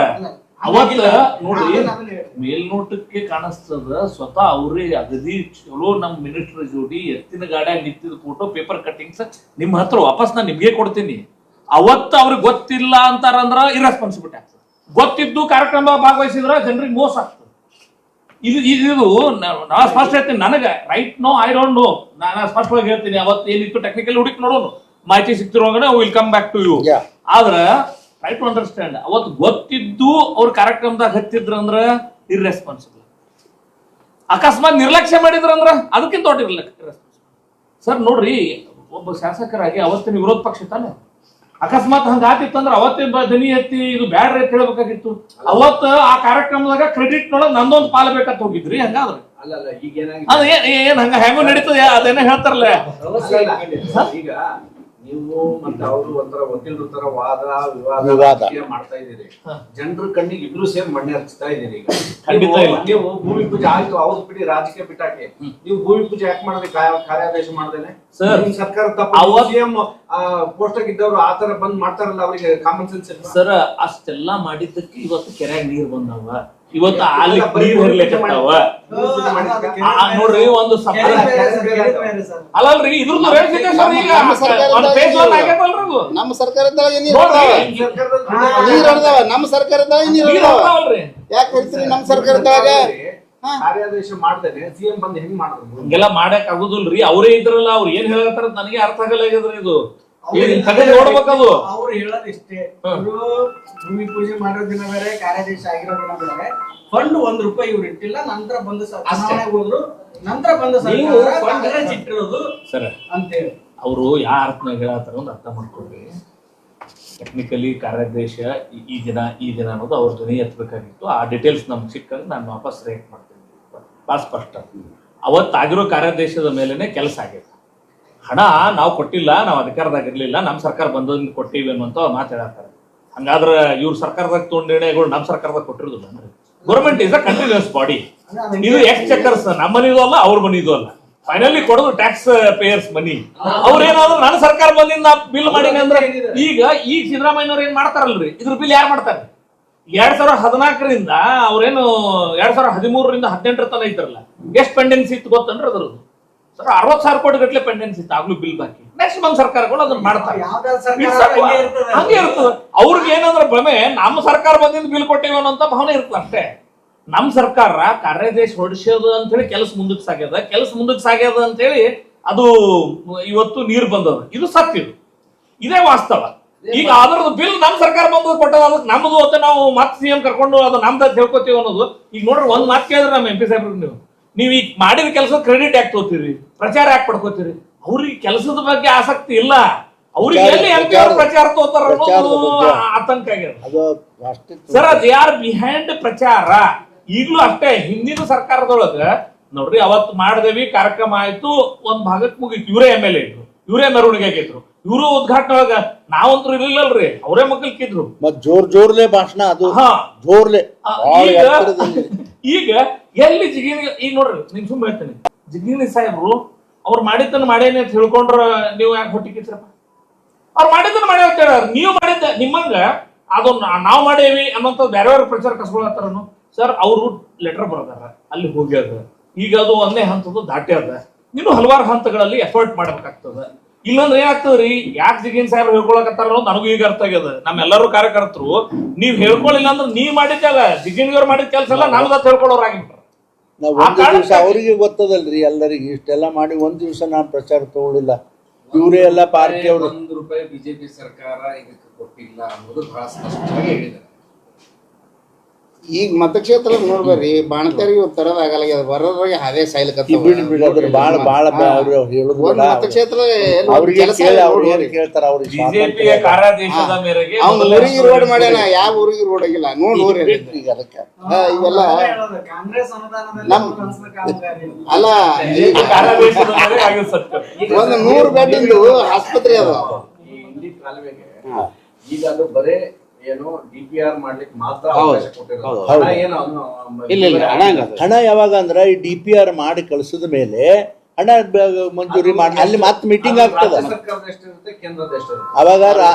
ಅವತ್ತ ನೋಡ್ರಿ ಮೇಲ್ನೋಟಕ್ಕೆ ಕಾಣಿಸ್ತದ ಸ್ವತಃ ಅವ್ರೇ ಅಗದಿ ಚಲೋ ನಮ್ ಮಿನಿಸ್ಟರ್ ಜೋಡಿ ಎತ್ತಿನ ಗಾಡ್ಯಾಗ ನಿಂತಿದ್ ಫೋಟೋ ಪೇಪರ್ ಕಟ್ಟಿಂಗ್ಸ್ ನಿಮ್ ಹತ್ರ ವಾಪಸ್ ನಾ ನಿಮ್ಗೆ ಕೊಡ್ತೀನಿ. ಅವತ್ತ ಅವ್ರಿಗೆ ಗೊತ್ತಿಲ್ಲ ಅಂತಾರಂದ್ರ ಇರ್ರೆಸ್ಪಾನ್ಸಿಬಿಲಿಟಿ ಆಗ್ತದೆ. ಗೊತ್ತಿದ್ದು ಕಾರ್ಯಕ್ರಮ ಭಾಗವಹಿಸಿದ್ರ ಜನರಿಗೆ ಮೋಸ ಆಗ್ತದೆ. ಇದು ನಾ ಸ್ಪಷ್ಟ ಹೇಳ್ತೀನಿ. ನನಗೆ right no I don't know, ನಾನು ಸ್ಪಷ್ಟವಾಗಿ ಹೇಳ್ತೀನಿ. ಅವತ್ತು ಏನಿತ್ತು ಟೆಕ್ನಿಕಲ್ ಹುಡುಕಿ ನೋಡೋನು, ಮಾಹಿತಿ ಸಿಕ್ತಿರುವಾಗ will come back to you. ಆದ್ರ ಟ್ರೈ ಟು ಅಂಡರ್ಸ್ಟ್ಯಾಂಡ್, ಅವತ್ತು ಗೊತ್ತಿದ್ದು ಅವ್ರ ಕಾರ್ಯಕ್ರಮದಾಗ ಹತ್ತಿದ್ರ ಅಂದ್ರ ಇರ್ರೆಸ್ಪಾನ್ಸಿಬಲ್. ಅಕಸ್ಮಾತ್ ನಿರ್ಲಕ್ಷ್ಯ ಮಾಡಿದ್ರ ಅಂದ್ರ ಅದಕ್ಕಿಂತ ದೊಡ್ಡ ಇರ್ರೆಸ್ಪಾನ್ಸಿಬಲ್. ಸರ್ ನೋಡ್ರಿ, ಒಬ್ಬ ಶಾಸಕರಾಗಿ ಅವತ್ತಿನ ವಿರೋಧ ಪಕ್ಷ ತಾನೆ, ಅಕಸ್ಮಾತ್ ಹಂಗ ಆತಿತ್ತಂದ್ರ ಅವತ್ತೇ ಧ್ವನಿ ಎತ್ತಿ ಇದು ಬ್ಯಾಡ್ರಿ ಅಂತ ಹೇಳ್ಬೇಕಾಗಿತ್ತು. ಅವತ್ತು ಆ ಕಾರ್ಯಕ್ರಮದಾಗ ಕ್ರೆಡಿಟ್ ನೋಡಕ್ ನಂದೊಂದು ಪಾಲ್ ಬೇಕಂತ ಹೋಗಿದ್ರಿ. ಹಂಗಾದ್ರೆ ಅಲ್ಲ ಈಗ ಏನ್ ಹಂಗ ಹೆಂಗೋ ನಡೀತದೆ ಅದೇನೋ ಹೇಳ್ತಾರಲ್ಲ. ಈಗ ನೀವು ಮತ್ತೆ ಅವರು ಒಂಥರ ವಕೀಲರ ತರ ವಾದ ವಿವಾದ ಮಾಡ್ತಾ ಇದ್ದೀರಿ. ಜನರ ಕಣ್ಣಿಗೆ ಇಬ್ರು ಸೇರಿ ಮಣ್ಣೆ ಹಚ್ತಾ ಇದ್ದೀರಿ. ಈಗ ನೀವು ಭೂಮಿ ಪೂಜೆ ಆಯ್ತು, ಅವ್ರು ಬಿಡಿ, ರಾಜಕೀಯ ಬಿಟ್ಟಾಕಿ ನೀವು ಭೂಮಿ ಪೂಜೆ ಯಾಕೆ ಮಾಡಿದ್ರೆ ಕಾರ್ಯಾದೇಶ ಮಾಡ್ದೇನೆ ಸರ್ಕಾರ ತಪ್ಪ ಪೋಸ್ಟಾಗ ಇದ್ದವ್ರು ಆತರ ಬಂದ್ ಮಾಡ್ತಾರಲ್ಲ, ಅವ್ರಿಗೆ ಕಾಮನ್ ಸೆನ್ಸ್ ಇಲ್ಲ ಸರ್. ಅಷ್ಟೆಲ್ಲ ಮಾಡಿದ್ದಕ್ಕೆ ಇವತ್ತು ಕೆರೆಯಾಗ ನೀರ್ ಬಂದವ, ಇವತ್ತು ಅಲ್ಲಿ ನೀರ್ ಹರಿಲಿಕ್ಕತ್ತಾವ. ನೋಡ್ರಿ ಒಂದು ಅಲ್ಲಲ್ರಿ ಇದ್ರದ್ದು ನಮ್ಮ ಸರ್ಕಾರದಾಗ ನಮ್ಮ ಸರ್ಕಾರದಾಗ ಯಾಕೆ ಹೇಳ್ತೀರಿ? ನಮ್ಮ ಸರ್ಕಾರದಾಗ ಕಾರ್ಯಾದೇಶ ಮಾಡ್ದೇನೆ ಸಿಎಂ ಬಂದ್ ಹೆಂಗ್ ಮಾಡಿದ್ರು? ಹಿಂಗೆಲ್ಲ ಮಾಡಕ್ ಆಗುದಿಲ್ರಿ. ಅವರೇ ಇದ್ರಲ್ಲ, ಅವ್ರು ಏನ್ ಹೇಳತ್ತಾರ ನನಗೆ ಅರ್ಥ ಆಗಲ್ಲ. ಇದು ನೋಡ್ಬೇಕದು. ಅವ್ರು ಹೇಳೋದಿಷ್ಟೇ, ಭೂಮಿ ಪೂಜೆ ಮಾಡೋ ದಿನ ಬೇರೆ, ಕಾರ್ಯಾದೇಶ ಆಗಿರೋ ದಿನ ಬೇರೆ. ಫಂಡ್ ₹1 ಇವ್ರು ಇಟ್ಟಿಲ್ಲ, ನಂತರ ಬಂದು ಚುನಾವಣೆಗೆ ಹೋದ್ರು, ನಂತರ ಬಂದು ಇಟ್ಟಿರೋದು ಸರ್ ಅಂತೇಳಿ ಅವರು ಯಾವ ಅರ್ಥನಾಗ ಹೇಳತ್ತಾರ ಒಂದು ಅರ್ಥ ಮಾಡ್ಕೊಳ್ರಿ. ಟೆಕ್ನಿಕಲಿ ಕಾರ್ಯಾದೇಶ ಈ ದಿನ ಅನ್ನೋದು ಅವ್ರ ಧ್ವನಿ ಎತ್ತಬೇಕಾಗಿತ್ತು. ಆ ಡೀಟೇಲ್ಸ್ ನಮ್ಗೆ ಸಿಕ್ಕಂದ್ರೆ ನಾನು ವಾಪಸ್ ರೇಟ್ ಮಾಡ್ತೀನಿ. ಭಾಳ ಸ್ಪಷ್ಟ. ಅವತ್ತಾಗಿರೋ ಕಾರ್ಯಾದೇಶದ ಮೇಲೆನೆ ಕೆಲಸ ಆಗೈತೆ. ಹಣ ನಾವು ಕೊಟ್ಟಿಲ್ಲ, ನಾವು ಅಧಿಕಾರದಾಗ ಇರ್ಲಿಲ್ಲ, ನಮ್ಮ ಸರ್ಕಾರ ಬಂದೋದ್ ಕೊಟ್ಟಿವಿ ಅನ್ನುವಂತ ಮಾತು ಹೇಳತ್ತಾರೆ. ಹಂಗಾದ್ರ ಇವ್ರ ಸರ್ಕಾರದಾಗ ತೊಗೊಂಡ ನಿರ್ಣಯಗಳು ನಮ್ಮ ಸರ್ಕಾರದಾಗ ಕೊಟ್ಟಿರೋದಿಲ್ಲ ಅಂದ್ರೆ government is a continuous body. ಇದು ಎಕ್ಸ್ಚೆಕರ್ಸ್ ನಮ್ಮ ಮನಿದು ಅಲ್ಲ, ಅವ್ರ ಮನಿದು ಅಲ್ಲ. ಫೈನಲಿ ಕೊಡೋದು ಟ್ಯಾಕ್ಸ್ ಪೇಯರ್ಸ್ ಮನಿ. ಅವ್ರೇನಾದ್ರು ನನ್ನ ಸರ್ಕಾರ ಬಂದಿಂದ ಬಿಲ್ ಮಾಡೀನಿ ಅಂದ್ರೆ ಈಗ ಸಿದ್ದರಾಮಯ್ಯನವ್ರು ಏನ್ ಮಾಡ್ತಾರಲ್ರಿ, ಇದ್ರ ಬಿಲ್ ಯಾರು ಮಾಡ್ತಾರೆ? 2014ರಿಂದ ಅವ್ರೇನು 2013ರಿಂದ 18 ತನ ಇದ್ರಲ್ಲ, ಎಷ್ಟು ಪೆಂಡೆನ್ಸಿ ಇತ್ತು ಗೊತ್ತಂದ್ರೆ ಅದ್ರದ್ದು ಸರ್ 60,000 ಕೋಟಿ ಗಟ್ಟಲೆ ಪೆಂಡೆನ್ಸಿ ಇತ್ತು ಆಗ್ಲೂ ಬಿಲ್ ಬಾಕಿ. ನೆಕ್ಸ್ಟ್ ಬಂದ್ ಸರ್ಕಾರಗಳು ಅದನ್ನ ಮಾಡ್ತಾರೆ. ಹಂಗೆ ಇರ್ತದೆ. ಅವ್ರಿಗೆ ಏನಂದ್ರೆ ಭ್ರಮೆ, ನಮ್ಮ ಸರ್ಕಾರ ಬಂದಿಂದ ಬಿಲ್ ಕೊಟ್ಟಿವಿ ಅನ್ನೋಂತ ಭಾವನೆ ಇರ್ತದೆ ಅಷ್ಟೇ. ನಮ್ ಸರ್ಕಾರ ಕಾರ್ಯಾದೇಶ ಹೊಡಿಸೋದು ಅಂತ ಹೇಳಿ ಕೆಲಸ ಮುಂದಕ್ಕೆ ಸಾಗ್ಯದ ಅಂತ ಹೇಳಿ ಅದು ಇವತ್ತು ನೀರು ಬಂದದ. ಇದು ಸತ್ಯ, ಇದೇ ವಾಸ್ತವ. ಈಗ ಅದರದ್ದು ಬಿಲ್ ನಮ್ ಸರ್ಕಾರ ಬಂದು ಕೊಟ್ಟದ, ಅದಕ್ಕೆ ನಮ್ದು ಅಂತ ನಾವು ಮತ್ತೆ ಸಿಎಂ ಕರ್ಕೊಂಡು ಅದು ನಮ್ದು ಹೇಳ್ಕೊತೀವಿ ಅನ್ನೋದು. ಈಗ ನೋಡ್ರಿ, ಒಂದ್ ಮಾತು ಕೇಳಿದ್ರೆ ನಮ್ಮ MP ಸಾಹೇಬ್ರು, ನೀವು ಈಗ ಮಾಡಿದ ಕೆಲಸ ಕ್ರೆಡಿಟ್ ಯಾಕೆ ತಗೋತೀರಿ, ಪ್ರಚಾರ ಯಾಕೆ ಪಡ್ಕೋತೀರಿ? ಅವ್ರಿಗೆ ಕೆಲಸದ ಬಗ್ಗೆ ಆಸಕ್ತಿ ಇಲ್ಲ. ಅವ್ರಿಗೆ ಎಲ್ಲಿ MP ಅವ್ರು ಪ್ರಚಾರ ತಗೋತಾರ ಅನ್ನೋದು ಆತಂಕ ಆಗ್ಯದ ಸರ್. ದೇ ಆರ್ ಬಿಹೈಂಡ್ ಪ್ರಚಾರ. ಈಗ್ಲೂ ಅಷ್ಟೇ. ಹಿಂದಿನ ಸರ್ಕಾರದೊಳಗ ನೋಡ್ರಿ, ಅವತ್ತು ಮಾಡಿದೇವಿ, ಕಾರ್ಯಕ್ರಮ ಆಯ್ತು, ಒಂದ್ ಭಾಗಕ್ಕೆ ಮುಗಿತು. ಇವರೇ MLA ಇದ್ರು, ಇವರೇ ಮೆರವಣಿಗೆ ಆಗಿದ್ರು, ಇವರು ಉದ್ಘಾಟನೆ ಒಳಗ ನಾವಂತೂ ಇರ್ಲಿಲ್ಲಲ್ರಿ, ಅವರೇ ಮಕ್ಕಳಿದ್ರು. ಜೋರ್ಲೆ ಭಾಷಣ, ಅದು ಜೋರ್ಲೆ. ಈಗ ಎಲ್ಲಿ ಜಿಗಿನಿ, ಈಗ ನೋಡ್ರಿ, ನಿಮ್ ಸುಮ್ಮನೆ ಹೇಳ್ತೇನೆ, ಜಿಗಿನಿ ಸಾಹೇಬ್ರು ಅವ್ರು ಮಾಡಿದ್ದನ್ನು ಮಾಡೇನೆ ಅಂತ ಹೇಳ್ಕೊಂಡ್ರ ನೀವು ಯಾಕೆ ಹೊಟ್ಟಿಕಿತ್ರಪ್ಪ? ಅವ್ರು ಮಾಡಿದ್ದನ್ನು ಮಾಡೇ ಅಂತ ಹೇಳ, ನೀವು ಮಾಡಿದ್ದ ನಿಮ್ಮಂಗ ಅದನ್ನ ನಾವು ಮಾಡೇವಿ ಅನ್ನೋಂಥ ಬೇರೆಯವ್ರ ಪ್ರಚಾರ ಕಸ್ಕೊಳತ್ತಾರನು ಸರ್. ಅವರು ಲೆಟರ್ ಬರ್ದಾರ, ಅಲ್ಲಿ ಹೋಗ್ಯದ. ಈಗ ಅದು ಒಂದೇ ಹಂತದ್ದು ದಾಟ್ಯದ. ಇನ್ನು ಹಲವಾರು ಹಂತಗಳಲ್ಲಿ ಎಫರ್ಟ್ ಮಾಡ್ಬೇಕಾಗ್ತದ. ಇಲ್ಲಂದ್ರೆ ಏನಾಗ್ತದ್ರಿ, ಯಾಕೆ ಜಿಗಿನ್ ಸಾಹೇಬ್ರು ಹೇಳ್ಕೊಳಕತ್ತಾರ ಅನ್ನೋದು ನನಗೂ ಈಗ ಅರ್ಥ ಆಗ್ಯದ. ನಮ್ಮೆಲ್ಲರೂ ಕಾರ್ಯಕರ್ತರು ನೀವ್ ಹೇಳ್ಕೊಳ್ಳಿಲ್ಲ ಅಂದ್ರೆ ನೀವ್ ಮಾಡಿದ್ದಾಗ ಜಿಗಿನ್ಗವ್ರು ಮಾಡಿದ ಕೆಲಸ ಎಲ್ಲ ನಮ್ದು ಅಂತ ಹೇಳ್ಕೊಳ್ಳೋರು ಆಗಿಬಿಟ್ರ. ಒಂದ್ ದಿವಸ ಅವ್ರಿಗೆ ಗೊತ್ತದಲ್ರಿ, ಎಲ್ಲರಿಗೆ ಇಷ್ಟೆಲ್ಲ ಮಾಡಿ ಒಂದ್ ದಿವಸ ನಾನ್ ಪ್ರಚಾರ ತಗೊಳ್ಳಿಲ್ಲ. ಇವರೇ ಎಲ್ಲ ಪಾರ್ಟಿ ಅವರು ₹1 ಬಿಜೆಪಿ ಸರ್ಕಾರ ಇದಕ್ಕೆ ಕೊಟ್ಟಿಲ್ಲ ಅನ್ನೋದು ಬಹಳ ಸ್ಪಷ್ಟವಾಗಿ ಹೇಳಿದ್ದಾರೆ. ಈಗ ಮತಕ್ಷೇತ್ರ ನೋಡ್ಬೇಡ್ರಿ ಬಾಣತೇರಿಗೆ ತರದ ಆಗಲ್ಲ ಬರೋದ್ರಾಗೆ ಅದೇ ಸಾಯ್ಲಿಕತ್ತ ಬಿಡ್ರಿ ಭಾಳ ಅವ್ರು ಹೇಳುದು ಒಂದ್ ಮತಕ್ಷೇತ್ರ ಅವ್ರಿಗೆ ಕೇಳಿ ಅವ್ರು ಏನ್ ಕೇಳ್ತಾರ ಅವ್ರಿಗೆ ಬಿಜೆಪಿಯ ಕಾರ್ಯಾದೇಶದ ಮೇರೆಗೆ ಅವ್ನ ಊರಿಗೆ ರೋಡ್ ಮಾಡ್ಯಾನ ಯಾವ ಊರಿಗೆ ರೋಡ್ ಆಗಿಲ್ಲ ನೋಡ್ರಿ ಈಗ ಅದಕ್ಕೆ ಇವೆಲ್ಲ ಕಾಂಗ್ರೆಸ್ ಅನುದಾನದಲ್ಲಿ ನಮ್ ಅನುದಾನ ಕಾಮಗಾರಿ ಅಲ್ಲ ಕಾರ್ಯಾದೇಶದ ಮೇರೆಗೆ ಆಗಿದ್ ಸತ್ಯ. ಒಂದು 100 ಬೆಡ್ಡಿಂದು ಆಸ್ಪತ್ರೆ ಅದ ಈ ಇಂಡಿ ಕಾಲುವೆಗೆ ಈಗ ಅದು ಬರೇ ಏನು DPR ಮಾಡ್ಲಿಕ್ಕೆ ಮಾತ್ರ ಅವಕಾಶ ಕೊಟ್ಟಿರೋದು. ಹಣ ಏನು ಇಲ್ಲ ಹಣ ಹಂಗದ ಹಣ ಯಾವಾಗ ಅಂದ್ರೆ ಈ DPR ಮಾಡಿ ಕಳಿಸಿದ ಮೇಲೆ ಹಣ ಮಂಜೂರಿ ಮಾಡಿ ಅಲ್ಲಿ ಮತ್ತೆ ಮೀಟಿಂಗ್ ಆಗ್ತದ. ರಾಜ್ಯ ಸರ್ಕಾರದ ಎಷ್ಟಿರುತ್ತೆ, ಕೇಂದ್ರದ ಎಷ್ಟಿರುತ್ತೆ? ಅವಾಗ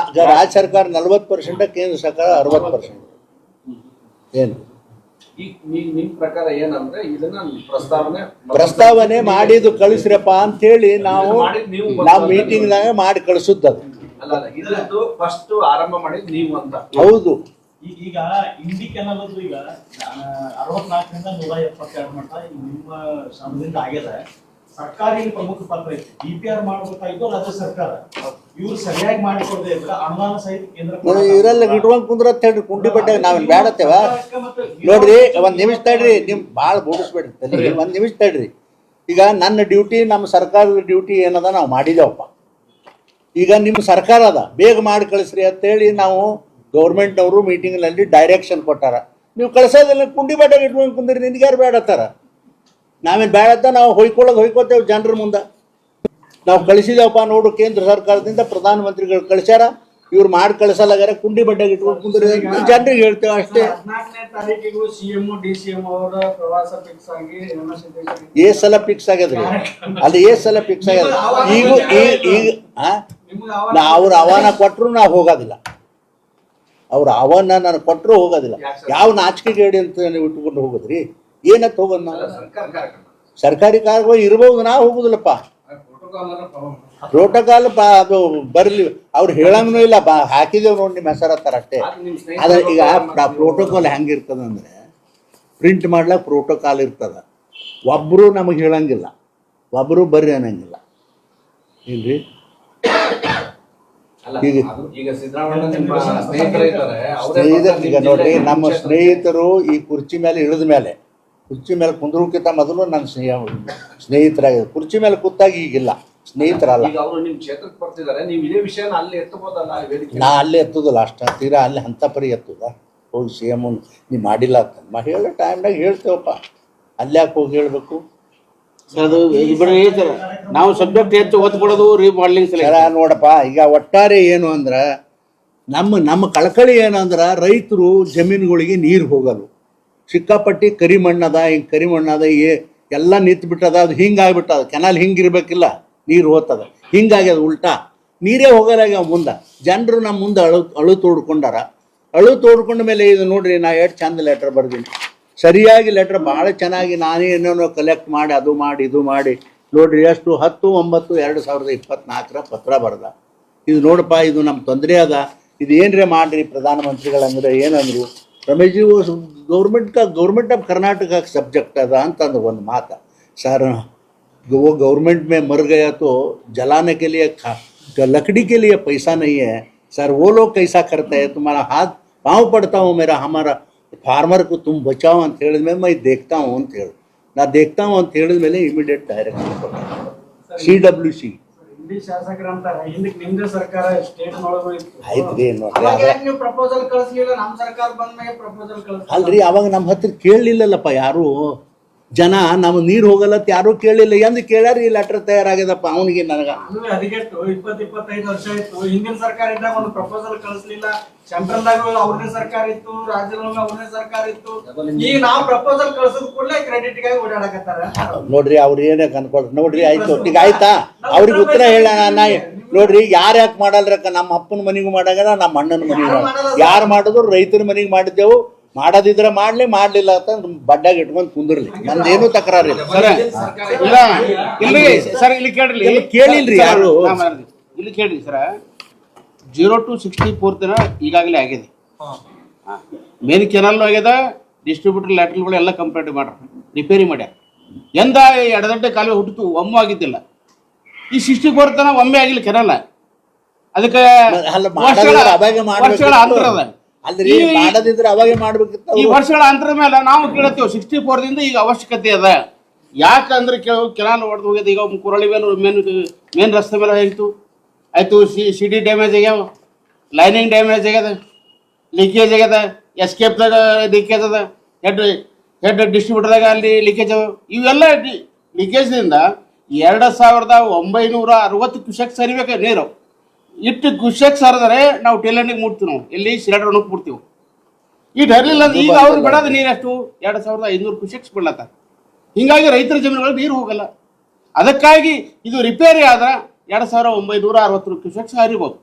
ರಾಜ್ಯ ಸರ್ಕಾರ 40%, ಕೇಂದ್ರ ಸರ್ಕಾರ 60%. ಏನು ಈಗ ನಿಮ್ ಪ್ರಕಾರ ಏನಂದ್ರೆ ಇದನ್ನ ಪ್ರಸ್ತಾವನೆ ಮಾಡಿದ್ದು ಕಳಿಸ್ರಪ್ಪ ಅಂತ ಹೇಳಿ ನಾವು ನೀವು ಮೀಟಿಂಗ್ನಾಗ ಮಾಡಿ ಕಳಿಸುತ್ತದು. ಅಲ್ಲ ಇದ್ರದ್ದು ಫಸ್ಟ್ ಆರಂಭ ಮಾಡಿದ್ ನೀವು ಅಂತ. ಹೌದು, ಈಗ ಇಂಡಿ ಕೆನಲ್ ಈಗ 64ರಿಂದ 172 ಮಟ್ಟ ನಿಮ್ಮ ಶ್ರಮದಿಂದ ಆಗ್ಯದ. ಸರ್ಕಾರಿ ಪ್ರಮುಖ ಪಾತ್ರ ಐತಿ. DPR ಮಾಡಬೇಕಾಯ್ತು ರಾಜ್ಯ ಸರ್ಕಾರ. ಇವ್ರು ಸರಿಯಾಗಿ ಮಾಡಿಕೊಡದೆ ಇದ್ರೆ ಅನುದಾನ ಸಹಿತ ಕೇಂದ್ರ ಇರಲ್ಲ ಇಟ್ಕೊಂಡ್ ಕುಂದ್ರ ಹೇಳ್ರಿ ಕುಂಡಿ ಬಟ್ಟೆಗೆ ನಾವೇನ್ ಬೇಡತ್ತೇವ. ನೋಡ್ರಿ ಒಂದ್ ನಿಮಿಷ ತಡ್ರಿ, ನಿಮ್ ಬಾಳ ಬೋಡಿಸ್ಬೇಡ್ರಿ, ಒಂದ್ ನಿಮಿಷ ತಡ್ರಿ. ಈಗ ನನ್ನ ಡ್ಯೂಟಿ, ನಮ್ಮ ಸರ್ಕಾರದ ಡ್ಯೂಟಿ ಏನದ ನಾವು ಮಾಡಿದೇವಪ್ಪ. ಈಗ ನಿಮ್ಮ ಸರ್ಕಾರ ಅದ, ಬೇಗ ಮಾಡಿ ಕಳಿಸ್ರಿ ಅಂತೇಳಿ ನಾವು ಗೌರ್ಮೆಂಟ್ನವರು ಮೀಟಿಂಗ್ನಲ್ಲಿ ಡೈರೆಕ್ಷನ್ ಕೊಟ್ಟಾರ. ನೀವು ಕಳ್ಸೋದಿಲ್ಲ, ಕುಂಡಿ ಬಟ್ಟೆಗೆ ಇಟ್ಕೊಂಡು ಕುಂದ್ರಿ, ನಿನ್ಗೆ ಯಾರು ಬೇಡತ್ತಾರ? ನಾವೇನು ಬೇಡತ್ತ ನಾವು ಹೊಯ್ಕೋತೇವೆ ಜನರ ಮುಂದೆ. ನಾವು ಕಳಿಸಿದೇವಪ್ಪ ನೋಡು, ಕೇಂದ್ರ ಸರ್ಕಾರದಿಂದ ಪ್ರಧಾನಮಂತ್ರಿಗಳು ಕಳಿಸ್ಯಾರ, ಇವ್ರು ಮಾಡಿ ಕಳಿಸಲಾಗ್ಯಾರ, ಕುಂಡಿ ಬಟ್ಟೆಗೆ ಇಟ್ಕೊಂಡು ಕುಂದ್ರಿ ಜನರಿಗೆ ಹೇಳ್ತೇವೆ ಅಷ್ಟೇ. 14ನೇ ತಾರೀಕಿಗೂ CM DCM ಅವರ ಪ್ರವಾಸ ಫಿಕ್ಸ್ ಆಗಿ ಏಸ್ ಸಲ ಫಿಕ್ಸ್ ಆಗ್ಯದ್ರಿ, ಅಲ್ಲಿ ಏಸ್ ಸಲ ಫಿಕ್ಸ್ ಆಗ್ಯದ. ಈಗ ಅವ್ರ ಆಹ್ವಾನ ಕೊಟ್ಟರು ನಾವು ಹೋಗೋದಿಲ್ಲ, ಅವ್ರ ಆಹ್ವಾನ ನಾನು ಕೊಟ್ಟರು ಹೋಗೋದಿಲ್ಲ. ಯಾವ ನಾಚಿಕೆ ಗೇಡಿ ಅಂತ ನೀವು ಇಟ್ಕೊಂಡು ಹೋಗೋದ್ರಿ? ಏನಂತ ಹೋಗೋದು ನಾವು? ಸರ್ಕಾರಿ ಕಾರ್ಯ ಇರ್ಬೋದು, ನಾವು ಹೋಗುದಿಲ್ಲಪ್ಪ. ಪ್ರೋಟೋಕಾಲ್ ಅದು ಬರಲಿ, ಅವ್ರು ಹೇಳಂಗೂ ಇಲ್ಲ, ಹಾಕಿದೇವ್ ನೋಡಿ ನಿಮ್ಮ ಹೆಸರತ್ತಾರ ಅಷ್ಟೇ. ಅದ ಈಗ ಪ್ರೋಟೋಕಾಲ್ ಹೆಂಗಿರ್ತದ ಅಂದ್ರೆ, ಪ್ರಿಂಟ್ ಮಾಡ್ಲಾಕ ಪ್ರೋಟೋಕಾಲ್ ಇರ್ತದ. ಒಬ್ಬರು ನಮಗೆ ಹೇಳಂಗಿಲ್ಲ, ಒಬ್ಬರು ಬರ್ರಿ ಅನ್ನಂಗಿಲ್ಲ. ಏನ್ರಿ ಈಗ ಸಿದ್ದರಾಮಯ್ಯ ನಿಮ್ಮ ಸ್ನೇಹಿತರು ಇದ್ದಾರೆ, ಈಗ ನೋಡ್ರಿ, ನಮ್ಮ ಸ್ನೇಹಿತರು ಈ ಕುರ್ಚಿ ಮೇಲೆ ಇಳಿದ ಮೇಲೆ, ಕುರ್ಚಿ ಮೇಲೆ ಕುಂದ್ರಕ್ಕಿಂತ ಮೊದಲು ನನ್ನ ಸ್ನೇಹಿತರಾಗಿದೆ. ಕುರ್ಚಿ ಮೇಲೆ ಕೂತಾಗ ಈಗಿಲ್ಲ, ಸ್ನೇಹಿತರಲ್ಲ. ಈಗ ಅವರು ನಿಮ್ ಕ್ಷೇತ್ರಕ್ಕೆ ಬರ್ತಿದ್ದಾರೆ, ನೀವು ಇದೇ ವಿಷಯನ ಅಲ್ಲಿ ಎತ್ತಬೋದಲ್ಲ ವೇದಿಕೆ? ನಾ ಅಲ್ಲೇ ಎತ್ತುದಿಲ್ಲ, ಅಷ್ಟ ತೀರಾ ಅಲ್ಲಿ ಅಂತ ಪರಿ ಎತ್ತುದ. ಹೋಗಿ CM ನೀವು ಮಾಡಿಲ್ಲ ಅಂತ ಹೇಳೋ ಟೈಮ್ನಾಗ ಹೇಳ್ತೇವಪ್ಪ, ಅಲ್ಲಿ ಯಾಕೆ ಹೋಗಿ ಹೇಳ್ಬೇಕು? ಸರ್ ಅದು ಬರೀ ಸರ್ ನಾವು ಸಬ್ಜೆಕ್ಟ್ ಹೆಚ್ಚು ಒತ್ತು ಕೊಡೋದು ರೀಮಾಡೆಲಿಂಗ್ ಸರ ನೋಡಪ್ಪ, ಈಗ ಒಟ್ಟಾರೆ ಏನು ಅಂದ್ರೆ ನಮ್ಮ ಕಳಕಳಿ ಏನಂದ್ರೆ, ರೈತರು ಜಮೀನುಗಳಿಗೆ ನೀರು ಹೋಗಲು ಸಿಕ್ಕಾಪಟ್ಟಿ ಕರಿಮಣ್ಣದ, ಹಿಂಗೆ ಕರಿಮಣ್ಣದ ಎಲ್ಲ ನಿಂತು ಬಿಟ್ಟದ. ಅದು ಹಿಂಗಾಗ್ಬಿಟ್ಟದ, ಕೆನಾಲ್ ಹಿಂಗಿರ್ಬೇಕಿಲ್ಲ, ನೀರು ಹೋಗ್ತದ, ಹಿಂಗಾಗ್ಯದ ಉಲ್ಟಾ. ನೀರೇ ಹೋಗಲಾಗ್ಯಾವ ಮುಂದೆ. ಜನರು ನಮ್ಮ ಮುಂದೆ ಅಳು ತೋಡ್ಕೊಂಡಾರ. ಅಳು ತೋಡ್ಕೊಂಡ ಮೇಲೆ ಇದು ನೋಡ್ರಿ, ನಾ ಎಷ್ಟು ಚಂದ ಲೆಟ್ರ್ ಬರ್ದೀನಿ, ಸರಿಯಾಗಿ ಲೆಟ್ರ್ ಭಾಳ ಚೆನ್ನಾಗಿ ನಾನೇ ಏನೇನೋ ಕಲೆಕ್ಟ್ ಮಾಡಿ ಅದು ಮಾಡಿ ಇದು ಮಾಡಿ ನೋಡ್ರಿ, ಎಷ್ಟು 10/9/2024 ಪತ್ರ ಬರ್ದ. ಇದು ನೋಡಪ್ಪ, ಇದು ನಮ್ಮ ತೊಂದರೆ ಅದ, ಇದು ಏನ್ರೇ ಮಾಡ್ರಿ ಪ್ರಧಾನಮಂತ್ರಿಗಳಂದ್ರೆ. ಏನಂದ್ರು, Ramesh government of Karnataka subject ಅದ ಅಂತಂದ್ರೆ ಒಂದು ಮಾತು. सर वो गवर्नमेंट में मर गया तो जलाने के लिए लकड़ी के लिए पैसा नहीं है सर, वो लोग कैसा करते हैं, तुम्हारा हाथ पाँव पड़ता हूँ, मेरा हमारा फार्मर को तुम बचाओ ಅಂತ ಹೇಳಿದ ಮೇಲೆ मैं देखता हूँ ಅಂತ ಹೇಳಿ, ನಾ देखता हूँ ಅಂತ ಹೇಳಿದ ಮೇಲೆ ಇಮಿಡಿಯೇಟ್ ಡೈರೆಕ್ಷನ್ ಕೊಡ್ತಾರೆ CWC. ಇಂಡಿ ಶಾಸಕರಂತಾರ, ಹಿಂದಕ್ಕೆ ನಿಮ್ದೇ ಸರ್ಕಾರ ಸ್ಟೇಟ್ ನೊಳಗೂ ಇತ್ತು. ಆಯ್ತ್ರಿ ನೋಡ್ರಿ, ನೀವು ಪ್ರಪೋಸಲ್ ಕಳಿಸ್ಲಿಲ್ಲ, ನಮ್ಮ ಸರ್ಕಾರ ಬಂದ ಮೇಲೆ ಪ್ರಪೋಸಲ್ ಕಳಿಸ್ಲಿಲ್ಲ. ಅಲ್ರಿ, ಅವಾಗ ನಮ್ಮ ಹತ್ರ ಕೇಳಲಿಲ್ಲಲ್ಲಪ್ಪ ಯಾರು ಜನ. ನಮ್ಮ ನೀರು ಹೋಗಲ್ಲ ಅಂತ ಯಾರೂ ಕೇಳಲಿಲ್ಲ. ಎಂದು ಕೇಳ್ಯಾರ ಈ ಲೆಟರ್ ತಯಾರಾಗ್ಯದಪ್ಪ ಅವನಿಗೆ ನನಗೆ. ಅದಕ್ಕೆಷ್ಟು 20-25 ವರ್ಷ ಆಯ್ತು. ಹಿಂದಿನ ಸರ್ಕಾರ ಇದ್ದಾಗ ಒಂದು ಪ್ರಪೋಸಲ್ ಕಳಿಸ್ಲಿಲ್ಲ. ಸೆಂಟ್ರಲ್ದಾಗ ಅವ್ರದೇ ಸರ್ಕಾರ ಇತ್ತು, ರಾಜ್ಯದೊಳಗ ಅವ್ರದೇ ಸರ್ಕಾರ ಇತ್ತು. ಈಗ ನಾವು ಪ್ರಪೋಸಲ್ ಕಳ್ಸಿದ ಕೂಡಲೇ ಕ್ರೆಡಿಟ್ಗಾಗಿ ಓಡಾಡಕತ್ತಾರ. ನೋಡ್ರಿ, ಅವ್ರು ಏನಕ್ಕೆ ಅನ್ಕೊಳ್ರಿ. ನೋಡ್ರಿ ಆಯ್ತು, ಈಗ ಆಯ್ತಾ, ಅವ್ರಿಗೆ ಉತ್ತರ ಹೇಳ. ನಾ ನೋಡ್ರಿ, ಯಾರು ಯಾಕೆ ಮಾಡಲ್ರಕ್ಕ? ನಮ್ಮ ಅಪ್ಪನ ಮನೆಗೂ ಮಾಡಾಗಲ್ಲ, ನಮ್ಮ ಅಣ್ಣನ ಮನೆಗೂ ಯಾರು ಮಾಡಿದ್ರು ರೈತರ ಮನೆಗೆ ಮಾಡಿದ್ದೆವು. ಮಾಡೋದಿದ್ರೆ ಮಾಡ್ಲಿ, ಮಾಡ್ಲಿಲ್ಲ ಅಂತ ಬಡ್ಡಾಗ ಇಟ್ಕೊಂಡು ಕುಂದಿರ್ಲಿ, ನಮ್ದೇನು ತಕರಾರಿಲ್ಲ. ಸರ್ ಇಲ್ಲಿ ಕೇಳ್ರಿ, ಕೇಳಿಲ್ರಿ ಯಾರು. ಇಲ್ಲಿ ಕೇಳ್ರಿ ಸರ, 0 to 64 ತನ ಈಗಾಗಲೇ ಆಗಿದೆ. ಮೇನ್ ಕೆನಲ್ ಆಗ್ಯದ, ಡಿಸ್ಟ್ರಿಬ್ಯೂಟರ್ ಲ್ಯಾಟ್ರಲ್ಗಳು ಎಲ್ಲ ಕಂಪ್ಲೀಟ್ ಮಾಡ್ರ, ರಿಪೇರಿ ಮಾಡ್ಯಾರ. ಎಂದ ಎಡದಂಡೆ ಕಾಲುವೆ ಹುಟ್ಟಿತು, ಒಮ್ಮೆ ಆಗಿದ್ದಿಲ್ಲ. ಈ 64 ತನ ಒಮ್ಮೆ ಆಗಿಲ್ಲ ಕೆನಲ್. ಅದಕ್ಕೆ ವರ್ಷಗಳ ಅಂತರ ಅದ. ಅಲ್ರಿ ಮಾಡದಿದ್ರೆ ಅವಾಗೆ ಮಾಡ್ಬೇಕಿತ್ತು ಈ ವರ್ಷಗಳ ಅಂತರ ಮೇಲೆ ನಾವು ಕೇಳತ್ತೀವಿ 64 ದಿಂದ ಈಗ ಅವಶ್ಯಕತೆ ಅದ. ಯಾಕಂದ್ರೆ ಕೆನಾಲ್ ಹೊಡೆದು ಹೋಗ್ಯದ. ಈಗ ಕುರಳಿ ಮೇಲೆ ಮೇನ್ ರಸ್ತೆ ಮೇಲೆ ಆಯ್ತು ಸಿ ಡಿ ಡ್ಯಾಮೇಜ್ ಆಗ್ಯಾವ, ಲೈನಿಂಗ್ ಡ್ಯಾಮೇಜ್ ಆಗ್ಯದ, ಲೀಕೇಜ್ ಆಗ್ಯದ, ಎಸ್ಕೇಪ್ದಾಗ ಲೀಕೇಜ್ ಅದ, ಹೆಡ್ ಡಿಸ್ಟ್ರಿಬ್ಯೂಟರ್ದಾಗ ಅಲ್ಲಿ ಲೀಕೇಜ್ ಅವ. ಇವೆಲ್ಲ ಲೀಕೇಜ್ದಿಂದ 2960 ಕ್ಯೂಸೆಕ್ ಸರಿಬೇಕು ನೀರು. ಇಟ್ಟು ಕ್ಯೂಸೆಕ್ ಸರಿದರೆ ನಾವು ಟೇಲಂಡಿಗೆ ಮುಟ್ತೀವಿ. ನಾವು ಎಲ್ಲಿ ಸಿಲಿಂಡರ್ ಬಿಡ್ತೀವಿ. ಇಟ್ಟು ಹರಲಿಲ್ಲ ಅಂದ್ರೆ ಈಗ ಅವ್ರು ಬಿಡೋದು ನೀರು ಎಷ್ಟು 2500 ಕ್ಯೂಸೆಕ್ಸ್ ಬಿಡ್ಲತ್ತ. ಹಿಂಗಾಗಿ ರೈತರ ಜಮೀನುಗಳು ನೀರು ಹೋಗಲ್ಲ. ಅದಕ್ಕಾಗಿ ಇದು ರಿಪೇರಿ ಆದ್ರೆ 2960 ಕ್ಯೂಸೆಕ್ಸ್ ಹರಿಬೋದು.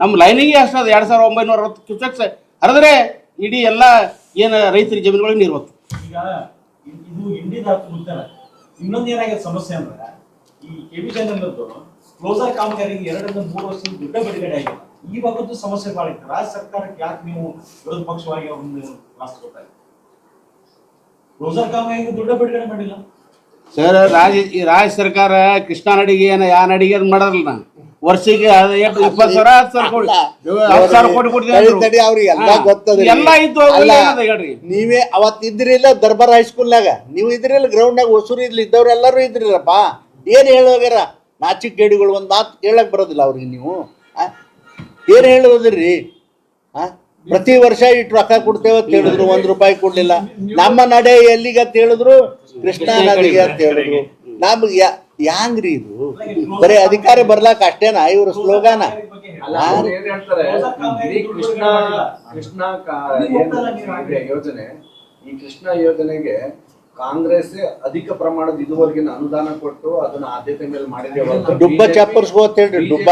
ನಮ್ಮ ಲೈನಿಗೆ ಅಷ್ಟದ 2960 ಕ್ಯೂಸೆಕ್ಸ್ ಹರಿದ್ರೆ ಇಡೀ ಎಲ್ಲ ಏನು ರೈತರ ಜಮೀನುಗಳಿಗೆ ನೀರು ಹೋಗ್ತದೆ. ಈಗ ಇದು ಇಂಡಿದ ಮುಂತಾನೆ ಇನ್ನೊಂದು ಏನಾಗಿದೆ ಸಮಸ್ಯೆ ಅಂದ್ರೆ ಈ ಕೆವಿ ಚಾನಲ್ದು ಕ್ಲೋಸರ್ ಕಾಮಗಾರಿಗೆ 2 ರಿಂದ 3 ವರ್ಷದ ದೊಡ್ಡ ಬಿಡುಗಡೆ ಆಗಿದೆ. ಈ ಬಾಬತ್ತು ಸಮಸ್ಯೆ ಭಾಳ ಇತ್ತು. ರಾಜ್ಯ ಸರ್ಕಾರಕ್ಕೆ ಯಾಕೆ ನೀವು ವಿರೋಧ ಪಕ್ಷವಾಗಿ ಅವ್ರನ್ನ ವಾಸ್ತು ಗೊತ್ತಾಗಿದೆ? ಕ್ಲೋಸರ್ ಕಾಮಗಾರಿಗೆ ದೊಡ್ಡ ಬಿಡುಗಡೆ ಮಾಡಿಲ್ಲ ಸರ್. ರಾಜ್ಯ ಸರ್ಕಾರ ಕೃಷ್ಣಾ ನಡಿಗೆ ಯಾ ನಡಿಗೆ ಮಾಡಲ್ಲ. ವರ್ಷಕ್ಕೆ 20,000 10,000 ಕೋಟಿ ಕೊಡ್ತೀವಿ. ಅವ್ರಿಗೆಲ್ಲ ಗೊತ್ತದ ಎಲ್ಲ ಇದ್ದು ಹೇಳ್ರಿ. ನೀವೇ ಅವತ್ ಇದ್ರಿಲ್ಲ ದರ್ಬಾರ್ ಹೈಸ್ಕೂಲ್ನಾಗ, ನೀವು ಇದ್ರಿಲ್ಲ ಗ್ರೌಂಡ್ನಾಗ ಹೊಸೂರು ಇದ್ದವ್ರು ಎಲ್ಲರೂ ಇದ್ರಿಲ್ಲಪ್ಪ. ಏನ್ ಹೇಳೋಗ್ಯಾರ ನಾಚಿಕ್ ಗೇಡಿಗಳು? ಒಂದ್ ಮಾತು ಕೇಳಕ್ ಬರೋದಿಲ್ಲ ಅವ್ರಿಗೆ. ನೀವು ಏನ್ ಹೇಳೋದ್ರಿ? ಪ್ರತಿ ವರ್ಷ ಇಟ್ಟು ರೊಕ್ಕ ಕೊಡ್ತೇವೆ ಅಂತ ಹೇಳಿದ್ರು, 1 ರೂಪಾಯಿ ಕೊಡ್ಲಿಲ್ಲ. ನಮ್ಮ ನಡೆ ಎಲ್ಲಿಗೆ ಅಂತ ಹೇಳಿದ್ರು, ಕೃಷ್ಣಾ ನದಿಗೆ ಅಂತ ಹೇಳಿದ್ರು. ನಮ್ಗೆ ಯಾಂಗ್ರಿ ಇದು? ಬರೀ ಅಧಿಕಾರಿ ಬರ್ಲಾಕ ಅಷ್ಟೇನಾ ಇವ್ರ ಸ್ಲೋಗಾನ? ಏನ್ ಹೇಳ್ತಾರೆ, ಕೃಷ್ಣ ಯೋಜನೆ, ಈ ಕೃಷ್ಣ ಯೋಜನೆಗೆ ಕಾಂಗ್ರೆಸ್ ಅಧಿಕ ಪ್ರಮಾಣದ ಇದುವರೆಗಿನ ಅನುದಾನ ಕೊಟ್ಟು ಅದನ್ನ ಆದ್ಯತೆ ಮೇಲೆ ಮಾಡಿದೆ. ಡುಬ್ಬ ಚಾಪರ್ಸ್ಕೋ ಅಂತ ಹೇಳ್ರಿ. ಡುಬ್ಬ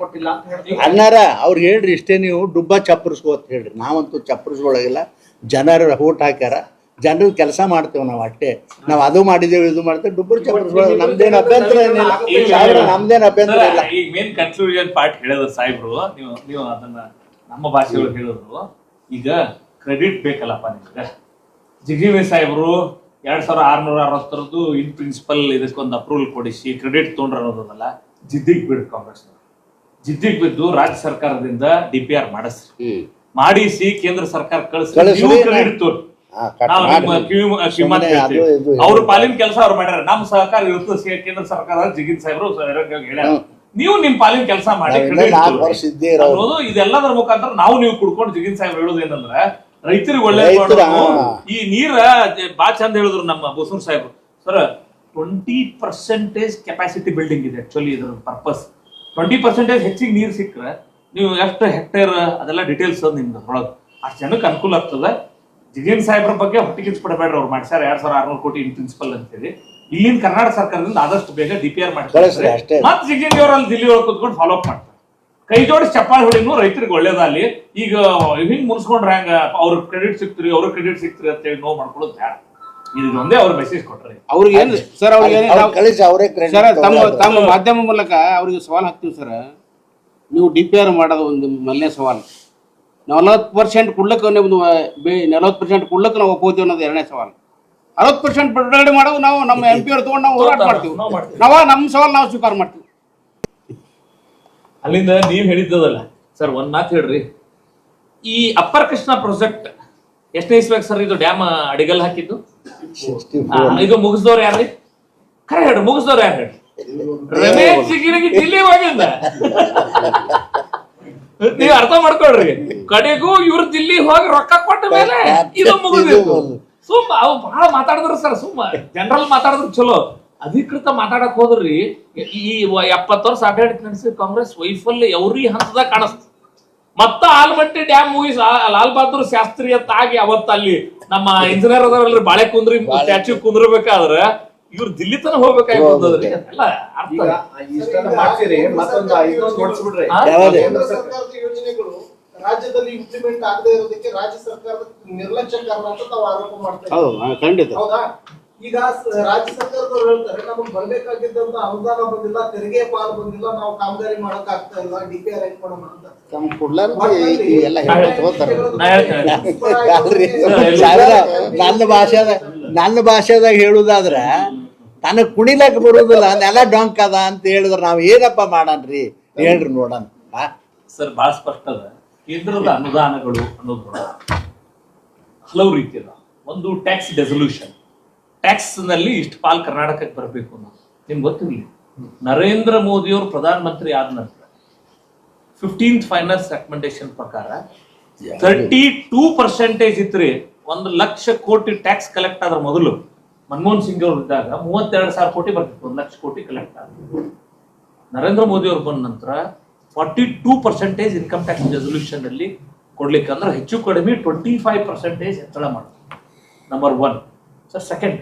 ಕೊಟ್ಟಿಲ್ಲ ಅಂತ ಹೇಳ್ತೀವಿ ಅಣ್ಣಾರ ಅವ್ರು ಹೇಳ್ರಿ ಇಷ್ಟೇ. ನೀವು ಡುಬ್ಬ ಚಪ್ಪರ್ಸ್ಕೋ ಅಂತ ಹೇಳ್ರಿ. ನಾವಂತೂ ಚಪ್ಪರ್ಸ್ಕೊಳಗಿಲ್ಲ. ಜನರು ಓಟ್ ಹಾಕ್ಯಾರ, ಜನರು ಕೆಲಸ ಮಾಡ್ತೇವೆ ನಾವು ಅಷ್ಟೇ. ನಾವು ಅದು ಮಾಡಿದೇವೆ ಇದು ಮಾಡ್ತೇವೆ. ಡುಬ್ಬರು ಚಪ್ಪರ್ಸ್ಕೊಳ್ಳೋದು ನಮ್ದೇನು ಅಭ್ಯಂತರ ಏನಿಲ್ಲ. ನಮ್ದೇನು ಅಭ್ಯಂತರ ಇಲ್ಲ. ಈಗ ಮೇನ್ ಕನ್ಕ್ಲೂಷನ್ ಪಾರ್ಟ್ ಹೇಳಿದ್ರು ಸಾಹೇಬ್ರು. ನೀವು ಅದನ್ನ ನಮ್ಮ ಭಾಷೆಗಳು ಹೇಳಿದ್ರು. ಈಗ ಕ್ರೆಡಿಟ್ ಬೇಕಲ್ಲಪ್ಪ ನಿಮ್ಗೆ. ಜಿಗಿವಿ ಸಾಹೇಬ್ರು 2660 ಇನ್ ಪ್ರಿನ್ಸಿಪಲ್ ಇದಕ್ಕೊಂದು ಅಪ್ರೂವಲ್ ಕೊಡಿಸಿ ಕ್ರೆಡಿಟ್ ತೊಗೊಂಡ್ರ ಅನ್ನೋದಲ್ಲ, ಜಿದ್ದಿಗೆ ಬಿಡು ಕಾಂಗ್ರೆಸ್. ಜಿದ್ದಿಗೆ ಬಿದ್ದು ರಾಜ್ಯ ಸರ್ಕಾರದಿಂದ DPR ಮಾಡಿಸಿ ಕೇಂದ್ರ ಸರ್ಕಾರ ಕಳಿಸಿ ಕ್ರೆಡಿಟ್ ತೋರಿ. ಅವ್ರ ಪಾಲಿನ ಕೆಲಸ ಅವ್ರು ಮಾಡ್ಯಾರ. ನಮ್ಮ ಸಹಕಾರ ಇರ್ತದೆ ಕೇಂದ್ರ ಸರ್ಕಾರ. ಜಿಗಿನ್ ಸಾಹೇಬ್ರು ಹೇಳ್ಯಾರ, ನೀವು ನಿಮ್ ಪಾಲಿನ ಕೆಲಸ ಮಾಡಿ ಅನ್ನೋದು. ಇದೆಲ್ಲದರ ಮುಖಾಂತರ ನೀವು ಕುಡ್ಕೊಂಡು ಜಿಗಿನ್ ಸಾಹೇಬ್ರು ಹೇಳೋದು ಏನಂದ್ರ ರೈತರಿಗೆ ಒಳ್ಳೆ ಈ ನೀರ ಬಾ ಚಂದ ಹೇಳಿದ್ರು ನಮ್ಮ ಬಸವನ್ ಸಾಹೇಬ್ರು. ಸರ್ 20% ಕೆಪಾಸಿಟಿ ಬಿಲ್ಡಿಂಗ್ ಇದೆ ಆಕ್ಚುಲಿ. ಇದ್ರ ಪರ್ಪಸ್ 20% ಹೆಚ್ಚಿಗೆ ನೀರು ಸಿಕ್ಕರೆ ನೀವು ಎಷ್ಟು ಹೆಕ್ಟೇರ್ ಅದೆಲ್ಲ ಡೀಟೇಲ್ಸ್ ನಿಮ್ದು ಒಳಗೆ ಅಷ್ಟು ಜನಕ್ಕೆ ಅನುಕೂಲ ಆಗ್ತದೆ. ಜಿಗಿನ್ ಸಾಹೇಬ್ರ ಬಗ್ಗೆ ಹೊಟ್ಟಿಗಿಚ್ಬಿಡಬೇಡ್ರಿ. ಅವ್ರು ಮಾಡ್ಸಾರ 2600 ಕೋಟಿ ಇನ್ ಪ್ರಿನ್ಸಿಪಲ್ ಅಂತೇಳಿ. ಇಲ್ಲಿನ ಕರ್ನಾಟಕ ಸರ್ಕಾರದಿಂದ ಆದಷ್ಟು ಬೇಗ DPR ಮಾಡ್ತಾರೆ. ಮತ್ತೆ ಜಿಗಿನ್ ಅವರಲ್ಲಿ ದಿಲ್ಲಿ ಒಳಗೆ ಕುತ್ಕೊಂಡು ಫಾಲೋ ಅಪ್ ಮಾಡ್ತಾರೆ. ಕೈ ಜೋಡಿಸಿ ಚಪ್ಪಾಳೆ ಹೊಡಿನು ರೈತರಿಗೆ ಒಳ್ಳೇದಲ್ಲಿ. ಈಗ ಹಿಂಗ್ ಮುನ್ಸ್ಕೊಂಡ್ರೆ ಹೆಂಗ ಅವ್ರ ಕ್ರೆಡಿಟ್ ಸಿಕ್ತ್ರಿ ಅಂತ ಹೇಳಿ ನೋವು ಮಾಡ್ಕೊಳ್ಳೋದು ಬೇಡ. ಇದು ಒಂದೇ ಅವ್ರ ಮೆಸೇಜ್ ಕೊಟ್ರಿ. ಅವ್ರಿಗೆ ಏನು ಸರ್, ಅವ್ರಿಗೆ ಸರ್ ತಮ್ಮ ಮಾಧ್ಯಮ ಮೂಲಕ ಅವ್ರಿಗೆ ಸವಾಲ್ ಹಾಕ್ತೀವಿ ಸರ್. ನೀವು DPR ಮಾಡೋದು ಒಂದು ಮೊದಲನೇ ಸವಾಲು. 40% ಕುಡ್ಲಕ್ಕೆ 40% ಕುಡ್ಲಕ್ಕೆ ನಾವು ಒಪ್ಪೋತೀವಿ ಅನ್ನೋದು 2ನೇ ಸವಾಲು. 60% ಬಿಡುಗಡೆ ಮಾಡೋದು ನಾವು ನಮ್ಮ MP ಅವ್ರು ತಗೊಂಡು ನಾವು ಹೋರಾಟ ಮಾಡ್ತೀವಿ. ನಮ್ಮ ಸವಾಲು ನಾವು ಸ್ವೀಕಾರ ಮಾಡ್ತೀವಿ. ಅಲ್ಲಿಂದ ನೀವ್ ಹೇಳಿದ್ದಲ್ಲ ಸರ್, ಒಂದ್ ಮಾತು ಹೇಳ್ರಿ. ಈ ಅಪ್ಪರ್ ಕೃಷ್ಣ ಪ್ರಾಜೆಕ್ಟ್ ಎಷ್ಟನೇ ಇಸ್ಬೇಕು ಸರ್? ಇದು ಡ್ಯಾಮ್ ಅಡಿಗಲ್ ಹಾಕಿದ್ದು ಇದು ಮುಗಿಸ್ದವ್ರು ಯಾರ್ರಿ? ಖರೆ ಹೇಳ್ರಿ, ಮುಗಿಸ್ದವ್ರು ಯಾರು ಹೇಳ್ರಿ? ರಮೇಶ್ ಜಿಗಿರಿಗೆ ದಿಲ್ಲಿ ಹೋಗಿದ್ದ. ನೀವ್ ಅರ್ಥ ಮಾಡ್ಕೊಳ್ರಿ. ಕಡೆಗೂ ಇವ್ರ ದಿಲ್ಲಿ ಹೋಗಿ ರೊಕ್ಕ ಕೊಟ್ಟ ಮೇಲೆ ಇದು ಮುಗಿದಿತ್ತು. ಸುಮ್ಮ ಅವ್ ಬಹಳ ಮಾತಾಡಿದ್ರು ಸರ್. ಸುಮ್ಮ ಜನರಲ್ ಮಾತಾಡಿದ್ರು ಚಲೋ. ಅಧಿಕೃತ ಮಾತಾಡಕ್ ಹೋದ್ರಿ ಈ 70 ವರ್ಷ ಆಡಳಿತ ನಡೆಸಿ ಕಾಂಗ್ರೆಸ್ ವೈಫಲ್ಯ ಎವ್ರಿ ಹಂತದಾಗ ಕಾಣಿಸ್ತ. ಮತ್ತ ಆಲ್ಮಟ್ಟಿ ಡ್ಯಾಮ್ ಮುಗಿಸ್ ಲಾಲ್ ಬಹದ್ದೂರ್ ಶಾಸ್ತ್ರಿ ಅಂತ ಆಗಿ ಅವತ್ತ ಅಲ್ಲಿ ನಮ್ಮ ಇಂಜಿನಿಯರ್ ಅದರಲ್ಲಿ ಬಾಳೆ ಕುಂದ್ರಿ ಸ್ಟ್ಯಾಚ್ಯೂ ಕುಂದ್ರಬೇಕಾದ್ರ ಇವ್ರು ದಿಲ್ಲಿ ತನ ಹೋಗ್ಬೇಕಾಗಿ ಎಲ್ಲ ಮಾಡ್ತೀರಿ. ಮತ್ತೊಂದು ನೋಡ್ಸ್ಬಿಡ್ರಿ. ಯೋಜನೆಗಳು ರಾಜ್ಯದಲ್ಲಿ ಇಂಪ್ಲಿಮೆಂಟ್ ಆಗದೆ ಇರೋದಕ್ಕೆ ರಾಜ್ಯ ಸರ್ಕಾರದ ನಿರ್ಲಕ್ಷ್ಯ ಕಾರಣ ಅಂತ ತಾವು ಆರೋಪ ಮಾಡ್ತಾ ಇದ್ದೀವಿ. ಹೌದಾ? ಈಗ ರಾಜ್ಯ ಸರ್ಕಾರದವ್ರು ಹೇಳ್ತಾರೆ ನಮಗೆ ಬರ್ಬೇಕಾಗಿದ್ದಂತ ಅನುದಾನ ಬಂದಿಲ್ಲ, ತೆರಿಗೆ ಪಾಲು ಬಂದಿಲ್ಲ, ನಾವು ಕಾಮಗಾರಿ ಮಾಡಕ್ ಆಗ್ತಾ ಇಲ್ಲ, DPR ಹೆಂಗ್ ಮಾಡೋಣ ಅಂತ. ನನ್ನ ಭಾಷೆದಾಗ ಹೇಳುದಾದ್ರ ನನಗ್ ಕುಣಿಲಕ್ ಬರುದಿಲ್ಲ, ನೆಲ ಡೊಂಕ್ ಅದ ಅಂತ ಹೇಳಿದ್ರ ನಾವ್ ಏನಪ್ಪ ಮಾಡನ್ರಿ ಹೇಳ್ರಿ ನೋಡೋಣ. ಸರ್ ಬಹಳ ಸ್ಪಷ್ಟ ಅದ. ಕೇಂದ್ರದ ಅನುದಾನಗಳು ಅನ್ನೋದ್ರ ಹಲವು ರೀತಿ ಅದ. ಒಂದು ಟ್ಯಾಕ್ಸ್ ಡೆಸಲ್ಯೂಷನ್, ಟ್ಯಾಕ್ಸ್ ನಲ್ಲಿ ಇಷ್ಟು ಪಾಲ್ ಕರ್ನಾಟಕಕ್ಕೆ ಬರಬೇಕು ಅನ್ನೋದು ನಿಮ್ಗೆ ಗೊತ್ತಿರಲಿ. ನರೇಂದ್ರ ಮೋದಿ ಅವರು ಪ್ರಧಾನಮಂತ್ರಿ ಆದ ನಂತರ 15th ಫೈನಾನ್ಸ್ ರೆಕಮೆಂಡೇಶನ್ ಪ್ರಕಾರ 32% ಇತ್ರಿ. 1,00,000 ಕೋಟಿ ಟ್ಯಾಕ್ಸ್ ಕಲೆಕ್ಟ್ ಆದ್ರ ಮೊದಲು ಮನಮೋಹನ್ ಸಿಂಗ್ ಅವರು ಇದ್ದಾಗ 32,000 ಕೋಟಿ ಬರ್ತಿತ್ತು, 1,00,000 ಕೋಟಿ ಕಲೆಕ್ಟ್ ಆದ. ನರೇಂದ್ರ ಮೋದಿ ಅವರು ಬಂದ ನಂತರ 42% ಇನ್ಕಮ್ ಟ್ಯಾಕ್ಸ್ ರೆಸಲ್ಯೂಷನ್ ಅಲ್ಲಿ ಕೊಡ್ಲಿಕ್ಕೆ, ಅಂದ್ರೆ ಹೆಚ್ಚು ಕಡಿಮೆ 25% ಹೆಚ್ಚಳ ಮಾಡೋದು. ನಂಬರ್ 1. ಸರ್ ಸೆಕೆಂಡ್,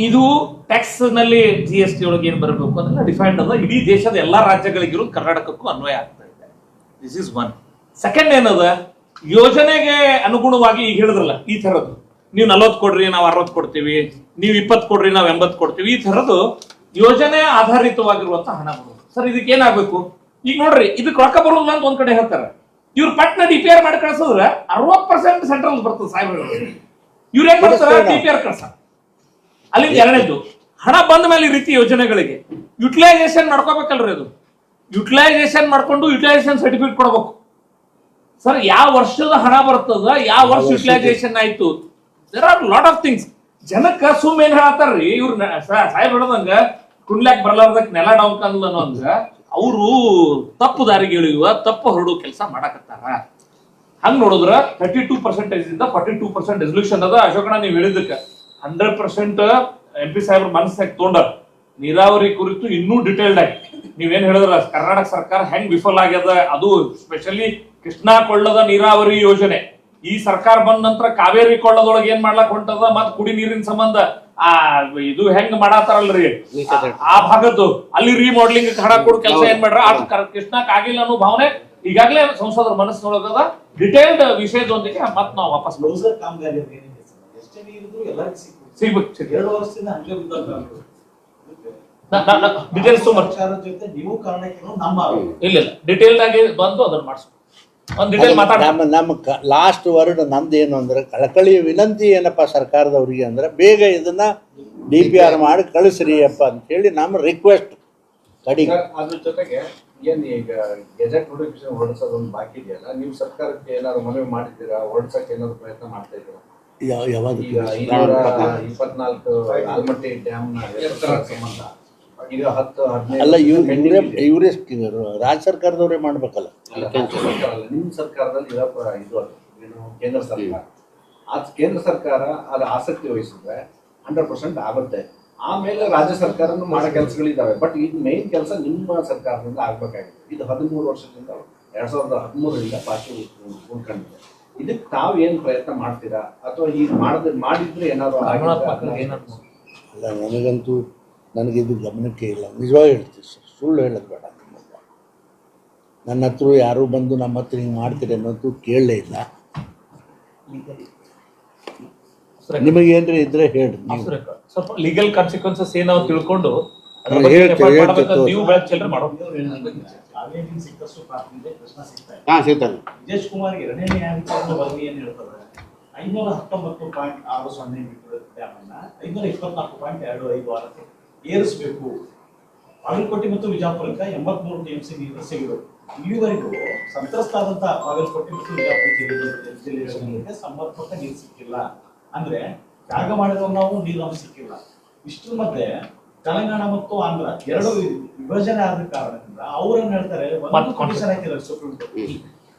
ಇದು ಟ್ಯಾಕ್ಸ್ ನಲ್ಲಿ GST ಒಳಗೆ ಏನ್ ಬರಬೇಕು ಅದೆಲ್ಲ ಡಿಫೈನ್ಡ್ ಅದ. ಇಡೀ ದೇಶದ ಎಲ್ಲಾ ರಾಜ್ಯಗಳಿಗಿರೋದು ಕರ್ನಾಟಕಕ್ಕೂ ಅನ್ವಯ ಆಗ್ತಾ ಇದೆ. This is 1. ಸೆಕೆಂಡ್ ಏನದ, ಯೋಜನೆಗೆ ಅನುಗುಣವಾಗಿ ಈಗ ಹೇಳಿದ್ರಲ್ಲ ಈ ತರದ್ದು, ನೀವು 40 ಕೊಡ್ರಿ ನಾವು 60 ಕೊಡ್ತೀವಿ, ನೀವು 20 ಕೊಡ್ರಿ ನಾವು 80 ಕೊಡ್ತೀವಿ, ಈ ತರದ್ದು ಯೋಜನೆ ಆಧಾರಿತವಾಗಿರುವಂತ ಹಣ ಬರೋದು. ಸರ್ ಇದಕ್ಕೆ ಏನಾಗಬೇಕು? ಈಗ ನೋಡ್ರಿ, ಇದಕ್ಕೆ ರೊಕ್ಕ ಬರೋದಿಲ್ಲ ಅಂತ ಒಂದ್ ಕಡೆ ಹೇಳ್ತಾರೆ, ಇವ್ರ ಪಟ್ನ DPR ಮಾಡಿ ಕಳ್ಸಿದ್ರೆ 60% ಸೆಂಟ್ರಲ್ ಬರ್ತದೆ ಸಾಹೇಬ್ರು. ಇವ್ರು ಏನ್ ಮಾಡ್ತಾರೆ? DPR ಕಳ್ಸ. ಅಲ್ಲಿ ಎರಡನೇದು, ಹಣ ಬಂದ ಮೇಲೆ ಈ ರೀತಿ ಯೋಜನೆಗಳಿಗೆ ಯುಟಿಲೈಸೇಷನ್ ಮಾಡ್ಕೋಬೇಕಲ್ರಿ. ಅದು ಯುಟಿಲೈಸೇಷನ್ ಮಾಡ್ಕೊಂಡು ಯುಟಿಲೈಸೇಷನ್ ಸರ್ಟಿಫಿಕೇಟ್ ಕೊಡ್ಬೇಕು. ಸರ್ ಯಾವ ವರ್ಷದ ಹಣ ಬರ್ತದ, ಯಾವ ವರ್ಷ ಯುಟಿಲೈಸೇಷನ್ ಆಯ್ತು, there are lot of things. ಜನಕ್ಕ ಸುಮ್ ಏನ್ ಹೇಳತ್ತಾರ್ರಿ, ಇವ್ರ ಸಾಹೇಬ್ ಹೇಳದಂಗ ಕುಣ್ಲಾಕ್ ಬರ್ಲಾರ್ದಕ್ ನೆಲ ಡೌಕಂದ್ಲ ಅನ್ನೋಂಗ ಅವರು ತಪ್ಪು ದಾರಿಗೆ ಇಳಿಯುವ, ತಪ್ಪು ಹೊರಡುವ ಕೆಲಸ ಮಾಡಕತ್ತಾರ. ಹಂಗ್ ನೋಡಿದ್ರ 32% ಇಂದ 42% ರೆಸಲ್ಯೂಷನ್ ಅದ. ಅಶೋಕಣ್ಣ ನೀವು ಹೇಳಿದ್ದಕ್ಕೆ 100% MP ಸಾಹೇಬ್ರ ಮನಸ್ಸಾಗಿ ತೊಗೊಂಡ ನೀರಾವರಿ ಕುರಿತು ಇನ್ನೂ ಡಿಟೇಲ್ಡ್ ಆಗಿ ನೀವೇನ್ ಹೇಳಿದ್ರ ಕರ್ನಾಟಕ ಸರ್ಕಾರ ಹೆಂಗ್ ವಿಫಲ ಆಗ್ಯದ, ಅದು ಸ್ಪೆಷಲಿ ಕೃಷ್ಣಾ ಕೊಳ್ಳದ ನೀರಾವರಿ ಯೋಜನೆ. ಈ ಸರ್ಕಾರ ಬಂದ ನಂತರ ಕಾವೇರಿ ಕೊಳ್ಳದೊಳಗೆ ಏನ್ ಮಾಡ್ಲಾಕ್ ಹೊಂಟದ, ಮತ್ ಕುಡಿ ನೀರಿನ ಸಂಬಂಧ ಇದು ಹೆಂಗ್ ಮಾಡಾತಾರಲ್ರಿ ಆ ಭಾಗದ್ದು, ಅಲ್ಲಿ ರಿಮಾಡೆಲಿಂಗ್ ಹಣ ಕೊಡು ಕೆಲಸ ಏನ್ ಮಾಡ್ರ, ಅದು ಕೃಷ್ಣಕ್ ಆಗಿಲ್ಲ ಅನ್ನೋ ಭಾವನೆ ಈಗಾಗಲೇ ಸಂಸದರ ಮನಸ್ಸಿನೊಳಗದ. ಡಿಟೇಲ್ಡ್ ವಿಷಯದೊಂದಿಗೆ ಮತ್ ನಾವು ವಾಪಸ್ ಕಾಮಗಾರಿ ಎಷ್ಟೇ ನೀರಿದ್ರು ಎಲ್ಲರಿಗೂ ಸಿಗ್ಬೇಕು. 2 ವರ್ಷದಿಂದ ಹಂಗೆ ಬಿದ್ದಾಗ ಡಿಟೇಲ್ಸ್ ಜೊತೆ ನೀವು ಕಾರಣಕ್ಕೆ ನಮ್ಮ ಇಲ್ಲ ಡಿಟೇಲ್ಡ್ ಆಗಿ ಬಂದು ಅದನ್ನ ಮಾಡಿಸ್ಬೇಕು. ಒಂದ್ ಡಿಟೇಲ್ ಮಾತಾಡ. ನಮ್ಮ ಲಾಸ್ಟ್ ವರ್ಡ್ ನಮ್ದು ಏನು ಅಂದ್ರೆ ಕಳಕಳಿ ವಿನಂತಿ ಏನಪ್ಪ ಸರ್ಕಾರದವ್ರಿಗೆ ಅಂದ್ರೆ ಬೇಗ ಇದನ್ನ DPR ಮಾಡಿ ಕಳಿಸ್ರಿ ಅಪ್ಪ ಅಂತ ಹೇಳಿ ನಮ್ಮ ರಿಕ್ವೆಸ್ಟ್ ಕಡಿಮೆ. ಅದ್ರ ಜೊತೆಗೆ ಏನ್ ಈಗ ಗೆಜೆಟ್ ನೋಟಿಫಿಕೇಶನ್ ಹೊರಡಿಸೋದೊಂದು ಬಾಕಿ ಇದೆಯಲ್ಲ, ನೀವು ಸರ್ಕಾರಕ್ಕೆ ಏನಾದ್ರು ಮನವಿ ಮಾಡಿದ್ದೀರಾ? ಹೊರಡ್ಸಕ್ಕೆ ಏನಾದ್ರು ಪ್ರಯತ್ನ ಮಾಡ್ತಾ ಇದ್ದೀರಾ? ಯಾವಾಗ ಈಗ 524 ಆಲ್ಮಟ್ಟಿ ಡ್ಯಾಮ್ ಸಂಬಂಧ ಈಗ 10-15 ಅಲ್ಲ, ಇವರೇ ರಾಜ್ಯ ಸರ್ಕಾರದವರೇ ಮಾಡ್ಬೇಕಲ್ಲ. ನಿಮ್ ಸರ್ಕಾರದಲ್ಲಿ ಇದು ಅದು ಏನು ಕೇಂದ್ರ ಸರ್ಕಾರ, ಕೇಂದ್ರ ಸರ್ಕಾರ ಅದು ಆಸಕ್ತಿ ವಹಿಸಿದ್ರೆ 100% ಆಗುತ್ತೆ. ಆಮೇಲೆ ರಾಜ್ಯ ಸರ್ಕಾರನು ಮಾಡೋ ಕೆಲಸಗಳಿದಾವೆ. ಬಟ್ ಇದು ಮೇನ್ ಕೆಲಸ ನಿಮ್ಮ ಸರ್ಕಾರದಿಂದ ಆಗ್ಬೇಕಾಗಿದೆ. ಇದು 13 ವರ್ಷದಿಂದ 2013ರಿಂದ ಬಾಕಿ ಉಳ್ಕೊಂಡಿದೆ. ಇದಕ್ಕೆ ತಾವು ಏನ್ ಪ್ರಯತ್ನ ಮಾಡ್ತೀರಾ, ಅಥವಾ ಈಗ ಮಾಡಿದ್ರೆ ಏನಾದ್ರು ಅಲ್ಲ, ನನಗಿದು ಗಮನಕ್ಕೆ ಇಲ್ಲ. ನಿಜವಾಗಿ ಹೇಳ್ತೀವಿ ಸರ್, ಸುಳ್ಳು ಹೇಳೋದು ಬೇಡ. ನನ್ನ ಹತ್ರ ಯಾರು ಬಂದು ನಮ್ಮ ಹತ್ರ ಹಿಂಗೆ ಮಾಡ್ತೀರಿ ಅನ್ನೋದು ಕೇಳಲೇ ಇಲ್ಲ. ನಿಮಗೇನ್ರಿ ಇದ್ರೆ ಹೇಳ್ರಿ. ಸ್ವಲ್ಪ ಲೀಗಲ್ ಕಾನ್ಸಿಕ್ವೆನ್ಸಸ್ ಏನಾವ್ ತಿಳ್ಕೊಂಡು ನೀವು ಬೆಳಚಲ್ರಿ ಮಾಡೋದು. ಸಿಕ್ಕಷ್ಟು ಪ್ರಾರ್ಥನೆ ಪ್ರಶ್ನೆ ಸಿಗ್ತಾ ಹಾ ಸಿಗ್ತಾರೆ. ವಿಜೇಶ್ ಕುಮಾರ್ 2ನೇ ನ್ಯಾಯಾಧೀಕರಣದ ವರದಿ ಏನ್ ಹೇಳ್ತಾರೆ, 519.60 ಮೀಟರ್ ಡ್ಯಾಮನ್ನ 524.25 ಏರಿಸಬೇಕು. ಬಾಗಲಕೋಟೆ ಮತ್ತು ವಿಜಯಪುರಕ್ಕೆ 83 TMC ನೀರು ಸಿಗಬೇಕು. ಇಲ್ಲಿವರೆಗೂ ಸಂತ್ರಸ್ತ ಆದಂತ ಬಾಗಲಕೋಟೆ ಮತ್ತು ವಿಜಯಪುರ ಜಿಲ್ಲೆಗಳಿಗೆ ಸಮರ್ಪಕ ನೀರು ಸಿಕ್ಕಿಲ್ಲ. ಅಂದ್ರೆ ತ್ಯಾಗ ಮಾಡಿದವರು ನಾವು, ನೀರು ನಮ್ಗೆ ಸಿಕ್ಕಿಲ್ಲ. ಇಷ್ಟರ ಮಧ್ಯೆ ತೆಲಂಗಾಣ ಮತ್ತು ಆಂಧ್ರ ಎರಡು ವಿಭಜನೆ ಆದ ಕಾರಣದಿಂದ ಅವ್ರನ್ನ ಹೇಳ್ತಾರೆ ಒಂದು ಕಂಡೀಷನ್ ಹಾಕಿದ್ದಾರೆ ಸುಪ್ರೀಂ ಕೋರ್ಟ್,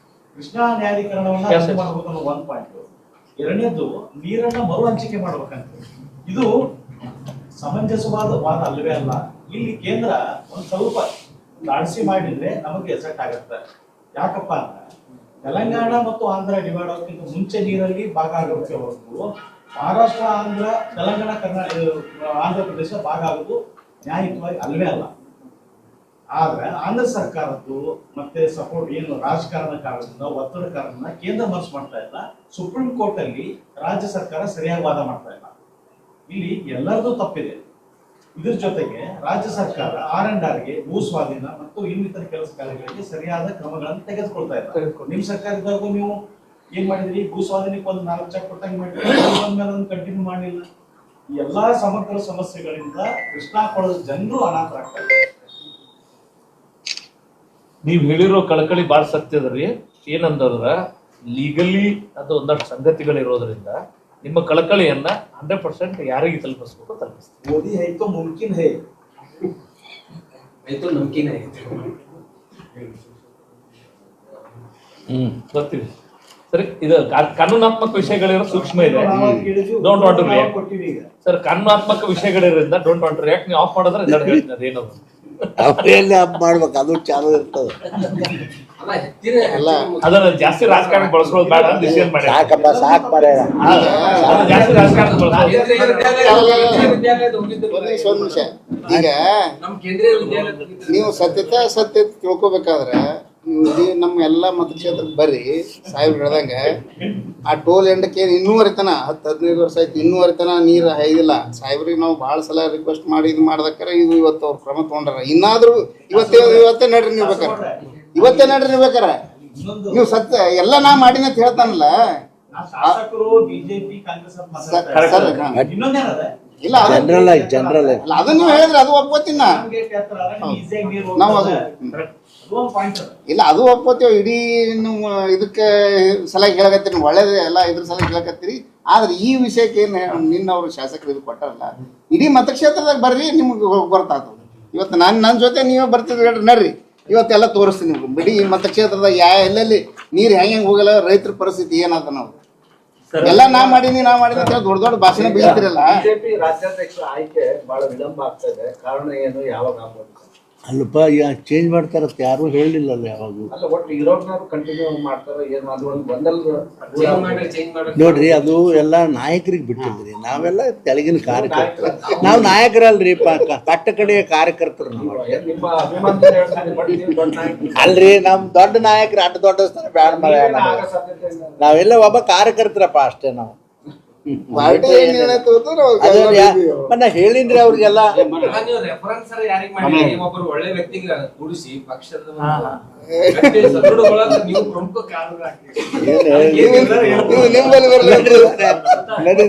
ಕೃಷ್ಣಾ ನ್ಯಾಯಾಧೀಕರಣವನ್ನ ರದ್ದು ಮಾಡಬೇಕು ಅನ್ನೋ 1 ಪಾಯಿಂಟ್. ಎರಡನೇದು ನೀರನ್ನ ಮರು ಹಂಚಿಕೆ ಮಾಡ್ಬೇಕಂತ. ಇದು ಸಮಂಜಸವಾದ ವಾದ ಅಲ್ಲವೇ ಅಲ್ಲ. ಇಲ್ಲಿ ಕೇಂದ್ರ ಒಂದ್ ಸ್ವಲ್ಪ ಲಾಡ್ಸಿ ಮಾಡಿದ್ರೆ ನಮಗೆ ಎಸೆಟ್ ಆಗತ್ತೆ. ಯಾಕಪ್ಪ ಅಂದ್ರೆ ತೆಲಂಗಾಣ ಮತ್ತು ಆಂಧ್ರ ಡಿವೈಡ್ ಆಗೋಕ್ಕಿಂತ ಮುಂಚೆ ನೀರಲ್ಲಿ ಭಾಗ ಆಗೋಕ್ಕೆ ಹೊರತು ಮಹಾರಾಷ್ಟ್ರ, ಆಂಧ್ರ, ತೆಲಂಗಾಣ, ಆಂಧ್ರ ಪ್ರದೇಶ ಭಾಗ ಆಗೋದು ನ್ಯಾಯಯುತವಾಗಿ ಅಲ್ಲವೇ ಅಲ್ಲ. ಆದ್ರೆ ಆಂಧ್ರ ಸರ್ಕಾರದ್ದು ಮತ್ತೆ ಸಪೋರ್ಟ್ ಏನು ರಾಜಕಾರಣ ಕಾರಣದಿಂದ, ಒತ್ತಡ ಕಾರಣದಿಂದ ಕೇಂದ್ರ ಮನಸ್ಸು ಮಾಡ್ತಾ ಇಲ್ಲ. ಸುಪ್ರೀಂ ಕೋರ್ಟ್ ಅಲ್ಲಿ ರಾಜ್ಯ ಸರ್ಕಾರ ಸರಿಯಾಗಿ ವಾದ ಮಾಡ್ತಾ ಇಲ್ಲ. ಇಲ್ಲಿ ಎಲ್ಲರದು ತಪ್ಪಿದೆ. ಇದ್ರ ಜೊತೆಗೆ ರಾಜ್ಯ ಸರ್ಕಾರ R&Rಗೆ ಭೂ ಸ್ವಾಧೀನ ಮತ್ತು ಇನ್ನಿತರ ಕೆಲಸ ಕಾರ್ಯಗಳಿಗೆ ಸರಿಯಾದ ಕ್ರಮಗಳನ್ನು ತೆಗೆದುಕೊಳ್ತಾ ಇಲ್ಲ. ನಿಮ್ ಸರ್ಕಾರ ಇದ್ದಾಗ ನೀವು ಏನ್ ಮಾಡಿದ್ರಿ, ಭೂ ಸ್ವಾಧೀನಕ್ಕೆ ಒಂದು 4 ಚೆಕ್ ಕೊಟ್ಟಂಗೆ ಮಾಡಿದ್ರಿ, ಕಂಟಿನ್ಯೂ ಮಾಡಲಿಲ್ಲ. ಈ ಎಲ್ಲಾ ಸಮಗ್ರ ಸಮಸ್ಯೆಗಳಿಂದ ಕೃಷ್ಣಾ ಕೊಳದ ಜನರು ಅನಾಥರಾಗ್ತಾರೆ. ನೀವ್ ಹೇಳಿರೋ ಕಳಕಳಿ ಬಾಳ ಸತ್ಯದ್ರಿ. ಏನಂದ್ರ ಲೀಗಲಿ ಅದು ಒಂದಷ್ಟು ಸಂಗತಿಗಳಿರೋದ್ರಿಂದ ನಿಮ್ಮ ಕಳಕಳಿಯನ್ನ 100% ಯಾರಿಗೆ ತಲುಪಿಸ್ಬೇಕು ತಲುಪಿಸ್ತೀವಿ. मोदी है तो मुमकिन है ಆಯ್ತು ನಮ್ಕಿನ ಬರ್ತೀವಿ ಸರಿ. ಇದು ಕಾನೂನಾತ್ಮಕ ವಿಷಯಗಳಿರೋ ಸೂಕ್ಷ್ಮ ಇದೆ. ಡೋಂಟ್ ವಾಂಟ್ ಟು ರಿಯಾಕ್ಟ್ ಕೊಟ್ಟಿವಿ ಈಗ ಸರ್. ಕಾನೂನಾತ್ಮಕ ವಿಷಯಗಳಿರೋದ್ರಿಂದ ಡೋಂಟ್ ವಾಂಟ್ ಟು ರಿಯಾಕ್ಟ್. ನೀವು ಆಫ್ ಮಾಡಿದ್ರೆ ನಾನು ಹೇಳ್ತೀನಿ ಅದೇನದು ಅವೆಲ್ಲಿ ಹಬ್ಬ ಮಾಡ್ಬೇಕು, ಅದು ಚಾಲು ಇರ್ತದೆ. ಅಲ್ಲ ಹೆಚ್ಚಿನ ಅಲ್ಲ. ಅದನ್ನ ಜಾಸ್ತಿ ರಾಜಕಾರಣ ಬಳಸ್ಕೊಳ್ಳೋದು ಬೇಡ ಅಂತ ಡಿಸಿಷನ್ ಮಾಡಿ. ಸಾಕಪ್ಪ ಸಾಕು ಮರ. ಜಾಸ್ತಿ ರಾಜಕಾರಣ ಬಳಸ್ಕೊಳ್ಳೋದು ಕೇಂದ್ರೀಯ ವಿದ್ಯಾಲಯದ ಹೋಗಿದ್ದು ಒಂದ್ ನಿಮಿಷ. ಈಗ ನಮ್ಮ ಕೇಂದ್ರೀಯ ವಿದ್ಯಾಲಯ ನೀವು ಸತ್ಯತೆ ತಿಳ್ಕೊಬೇಕಾದ್ರೆ ನೀವು ಇಡೀ ನಮ್ಮ ಎಲ್ಲ ಮತಕ್ಷೇತ್ರಕ್ಕೆ ಬರ್ರಿ. ಸಾಹೇಬ್ರು ಹೇಳ್ದಂಗ ಆ ಟೋಲ್ ಎಂಡಕ್ಕೆ ಇನ್ನೂವರೆ ತನ 10-15 ವರ್ಷ ಆಯ್ತು, ಇನ್ನೂವರೆ ತನ ನೀರು ಹೈದಿಲ್ಲ. ಸಾಹೇಬ್ರಿಗೆ ನಾವು ಭಾಳ ಸಲ ರಿಕ್ವೆಸ್ಟ್ ಮಾಡಿ ಇದು ಮಾಡ್ದಕ್ಕಾರ ಇದು ಇವತ್ತು ಅವ್ರು ಕ್ರಮ ತೊಗೊಂಡಾರ. ಇನ್ನಾದ್ರೂ ಇವತ್ತೇ ನಡ್ರಿ ನೀವು ಬೇಕಾರೆ, ಇವತ್ತೇ ನಡ್ರಿ ನೀವು ಬೇಕಾರೆ. ಇನ್ನೊಂದು ನೀವು ಸತ್ಯ ಎಲ್ಲ ನಾ ಮಾಡಿನ ಅಂತ ಹೇಳ್ತಾನಲ್ಲ. ನಾ ಶಾಸಕರು ಬಿಜೆಪಿ ಕಾಂಗ್ರೆಸ್ ಅಂತ ಸರ್, ಮಾತಾಡ್ತಾರೆ. ಇನ್ನೊಂದೇನದ ಇಲ್ಲ ಜನರಲ್ ಆಗಿ ಅಲ್ಲ, ಅದನ್ನ ನೀವು ಹೇಳಿದ್ರೆ ಅದು ಒಪ್ಕೋತೀನಿ ನಾ. ನಮ್ಗೆ ಕೇಳ್ತಾರ ಈಸಿಯಾಗಿ ನೀರು ನಾವು ಅದು ಅದು ಒಂದು ಪಾಯಿಂಟ್ ಅದ. ಇಲ್ಲ ಅದು ಒಪ್ಕೋತೀವಿ. ಇಡೀ ನೀವು ಇದಕ್ಕೆ ಸಲಹೆ ಕೇಳಕತ್ತೀರಿ, ಒಳ್ಳೇದು ಎಲ್ಲ ಇದ್ರ ಸಲಹೆ ಕೇಳಕತ್ತೀರಿ. ಆದ್ರೆ ಈ ವಿಷಯಕ್ಕೆ ಏನು ನಿನ್ನ ಅವರು ಶಾಸಕರು ಇದು ಕೊಟ್ಟಾರಲ್ಲ, ಇಡೀ ಮತಕ್ಷೇತ್ರದಾಗ ಬರ್ರಿ, ನಿಮ್ಗೆ ಗೊತ್ತಾಗ್ತದೆ. ಇವತ್ತು ನನ್ನ ಜೊತೆ ನೀವೇ ಬರ್ತಿದ್ರಿ ಹೇಳ್ರಿ, ನಡ್ರಿ ಇವತ್ತೆಲ್ಲ ತೋರಿಸ್ತೀನಿ ನಿಮ್ಗೆ. ಬಿಡಿ ಮತಕ್ಷೇತ್ರದಾಗ ಎಲ್ಲೆಲ್ಲಿ ನೀರು ಹೆಂಗೆ ಹೋಗಲ್ಲ, ರೈತರ ಪರಿಸ್ಥಿತಿ ಏನದ ನಾವು ಎಲ್ಲ ನಾ ಮಾಡೀನಿ ಅಂತ ಹೇಳಿ ದೊಡ್ಡ ದೊಡ್ಡ ಭಾಷಣ ಬೀಳ್ತಿರಲ್ಲ. ಬಿಜೆಪಿ ರಾಜ್ಯಾಧ್ಯಕ್ಷರ ಆಯ್ಕೆ ಬಹಳ ವಿಳಂಬ ಆಗ್ತಾ ಇದೆ. ಕಾರಣ ಏನು, ಯಾವಾಗ ಆಗ್ಬೋದು? ಅಲ್ಲಪ್ಪ, ಚೇಂಜ್ ಮಾಡ್ತಾರತ್ತ ಯಾರು ಹೇಳಿಲ್ಲಲ್ಲ ಯಾವಾಗೂ. ಅಲ್ಲ, ಒಟ್ಟು ಇರೋರ್ನಾರು ಕಂಟಿನ್ಯೂ ಮಾಡ್ತಾರೋ ಏನು, ಅದು ಒಂದು ಗೊಂದಲ. ನೋಡ್ರಿ, ಅದು ಎಲ್ಲ ನಾಯಕರಿಗೆ ಬಿಟ್ಟಿದ್ರಿ. ನಾವೆಲ್ಲ ತೆಲಗಿನ ಕಾರ್ಯಕರ್ತರು. ನಾವು ನಾಯಕರಲ್ರಿ, ಕಟ್ಟ ಕಡೆಯ ಕಾರ್ಯಕರ್ತರು ನಾವು. ನಿಮ್ಮ ಅಭಿಮಾನಿಗಳು ಹೇಳ್ತಾರೆ, ಬಟ್ ನೀವು ದೊಡ್ಡ ನಾಯಕರು. ಅಲ್ರಿ, ನಮ್ ದೊಡ್ಡ ನಾಯಕರು ಅಡ್ಡ ದೊಡ್ಡ ಸ್ಥಾನ ಬ್ಯಾಡ ಮರ. ಆಗೋ ಸಾಧ್ಯತೆ ಇಲ್ಲ. ನಾವೆಲ್ಲ ಒಬ್ಬ ಕಾರ್ಯಕರ್ತರಪ್ಪ ಅಷ್ಟೇ. ನಾವು ಪಾರ್ಟಿ ಏನ್ ನಿರ್ಣಯ ತಗೋತಾರೋ ಅದು ನಾ ಹೇಳಿನ್ರಿ ಅವ್ರಿಗೆಲ್ಲ. ನೀವು ರೆಫರೆನ್ಸ್ ಯಾರಿಗೆ ಮಾಡಿ, ಒಬ್ಬರು ಒಳ್ಳೆ ವ್ಯಕ್ತಿಗೆ ಕೂಡಿಸಿ ಪಕ್ಷದ ವ್ಯಕ್ತಿ ಸದೃಢಗೊಳ್ಳಲು ನೀವು ಪ್ರಮುಖ ಕಾರಣರಾಗ್ತೀರಿ. ಏನ್ ನೀವು ನಿಮ್ಮಲ್ಲಿ ಬರಲ್ಲ. ನಡಿ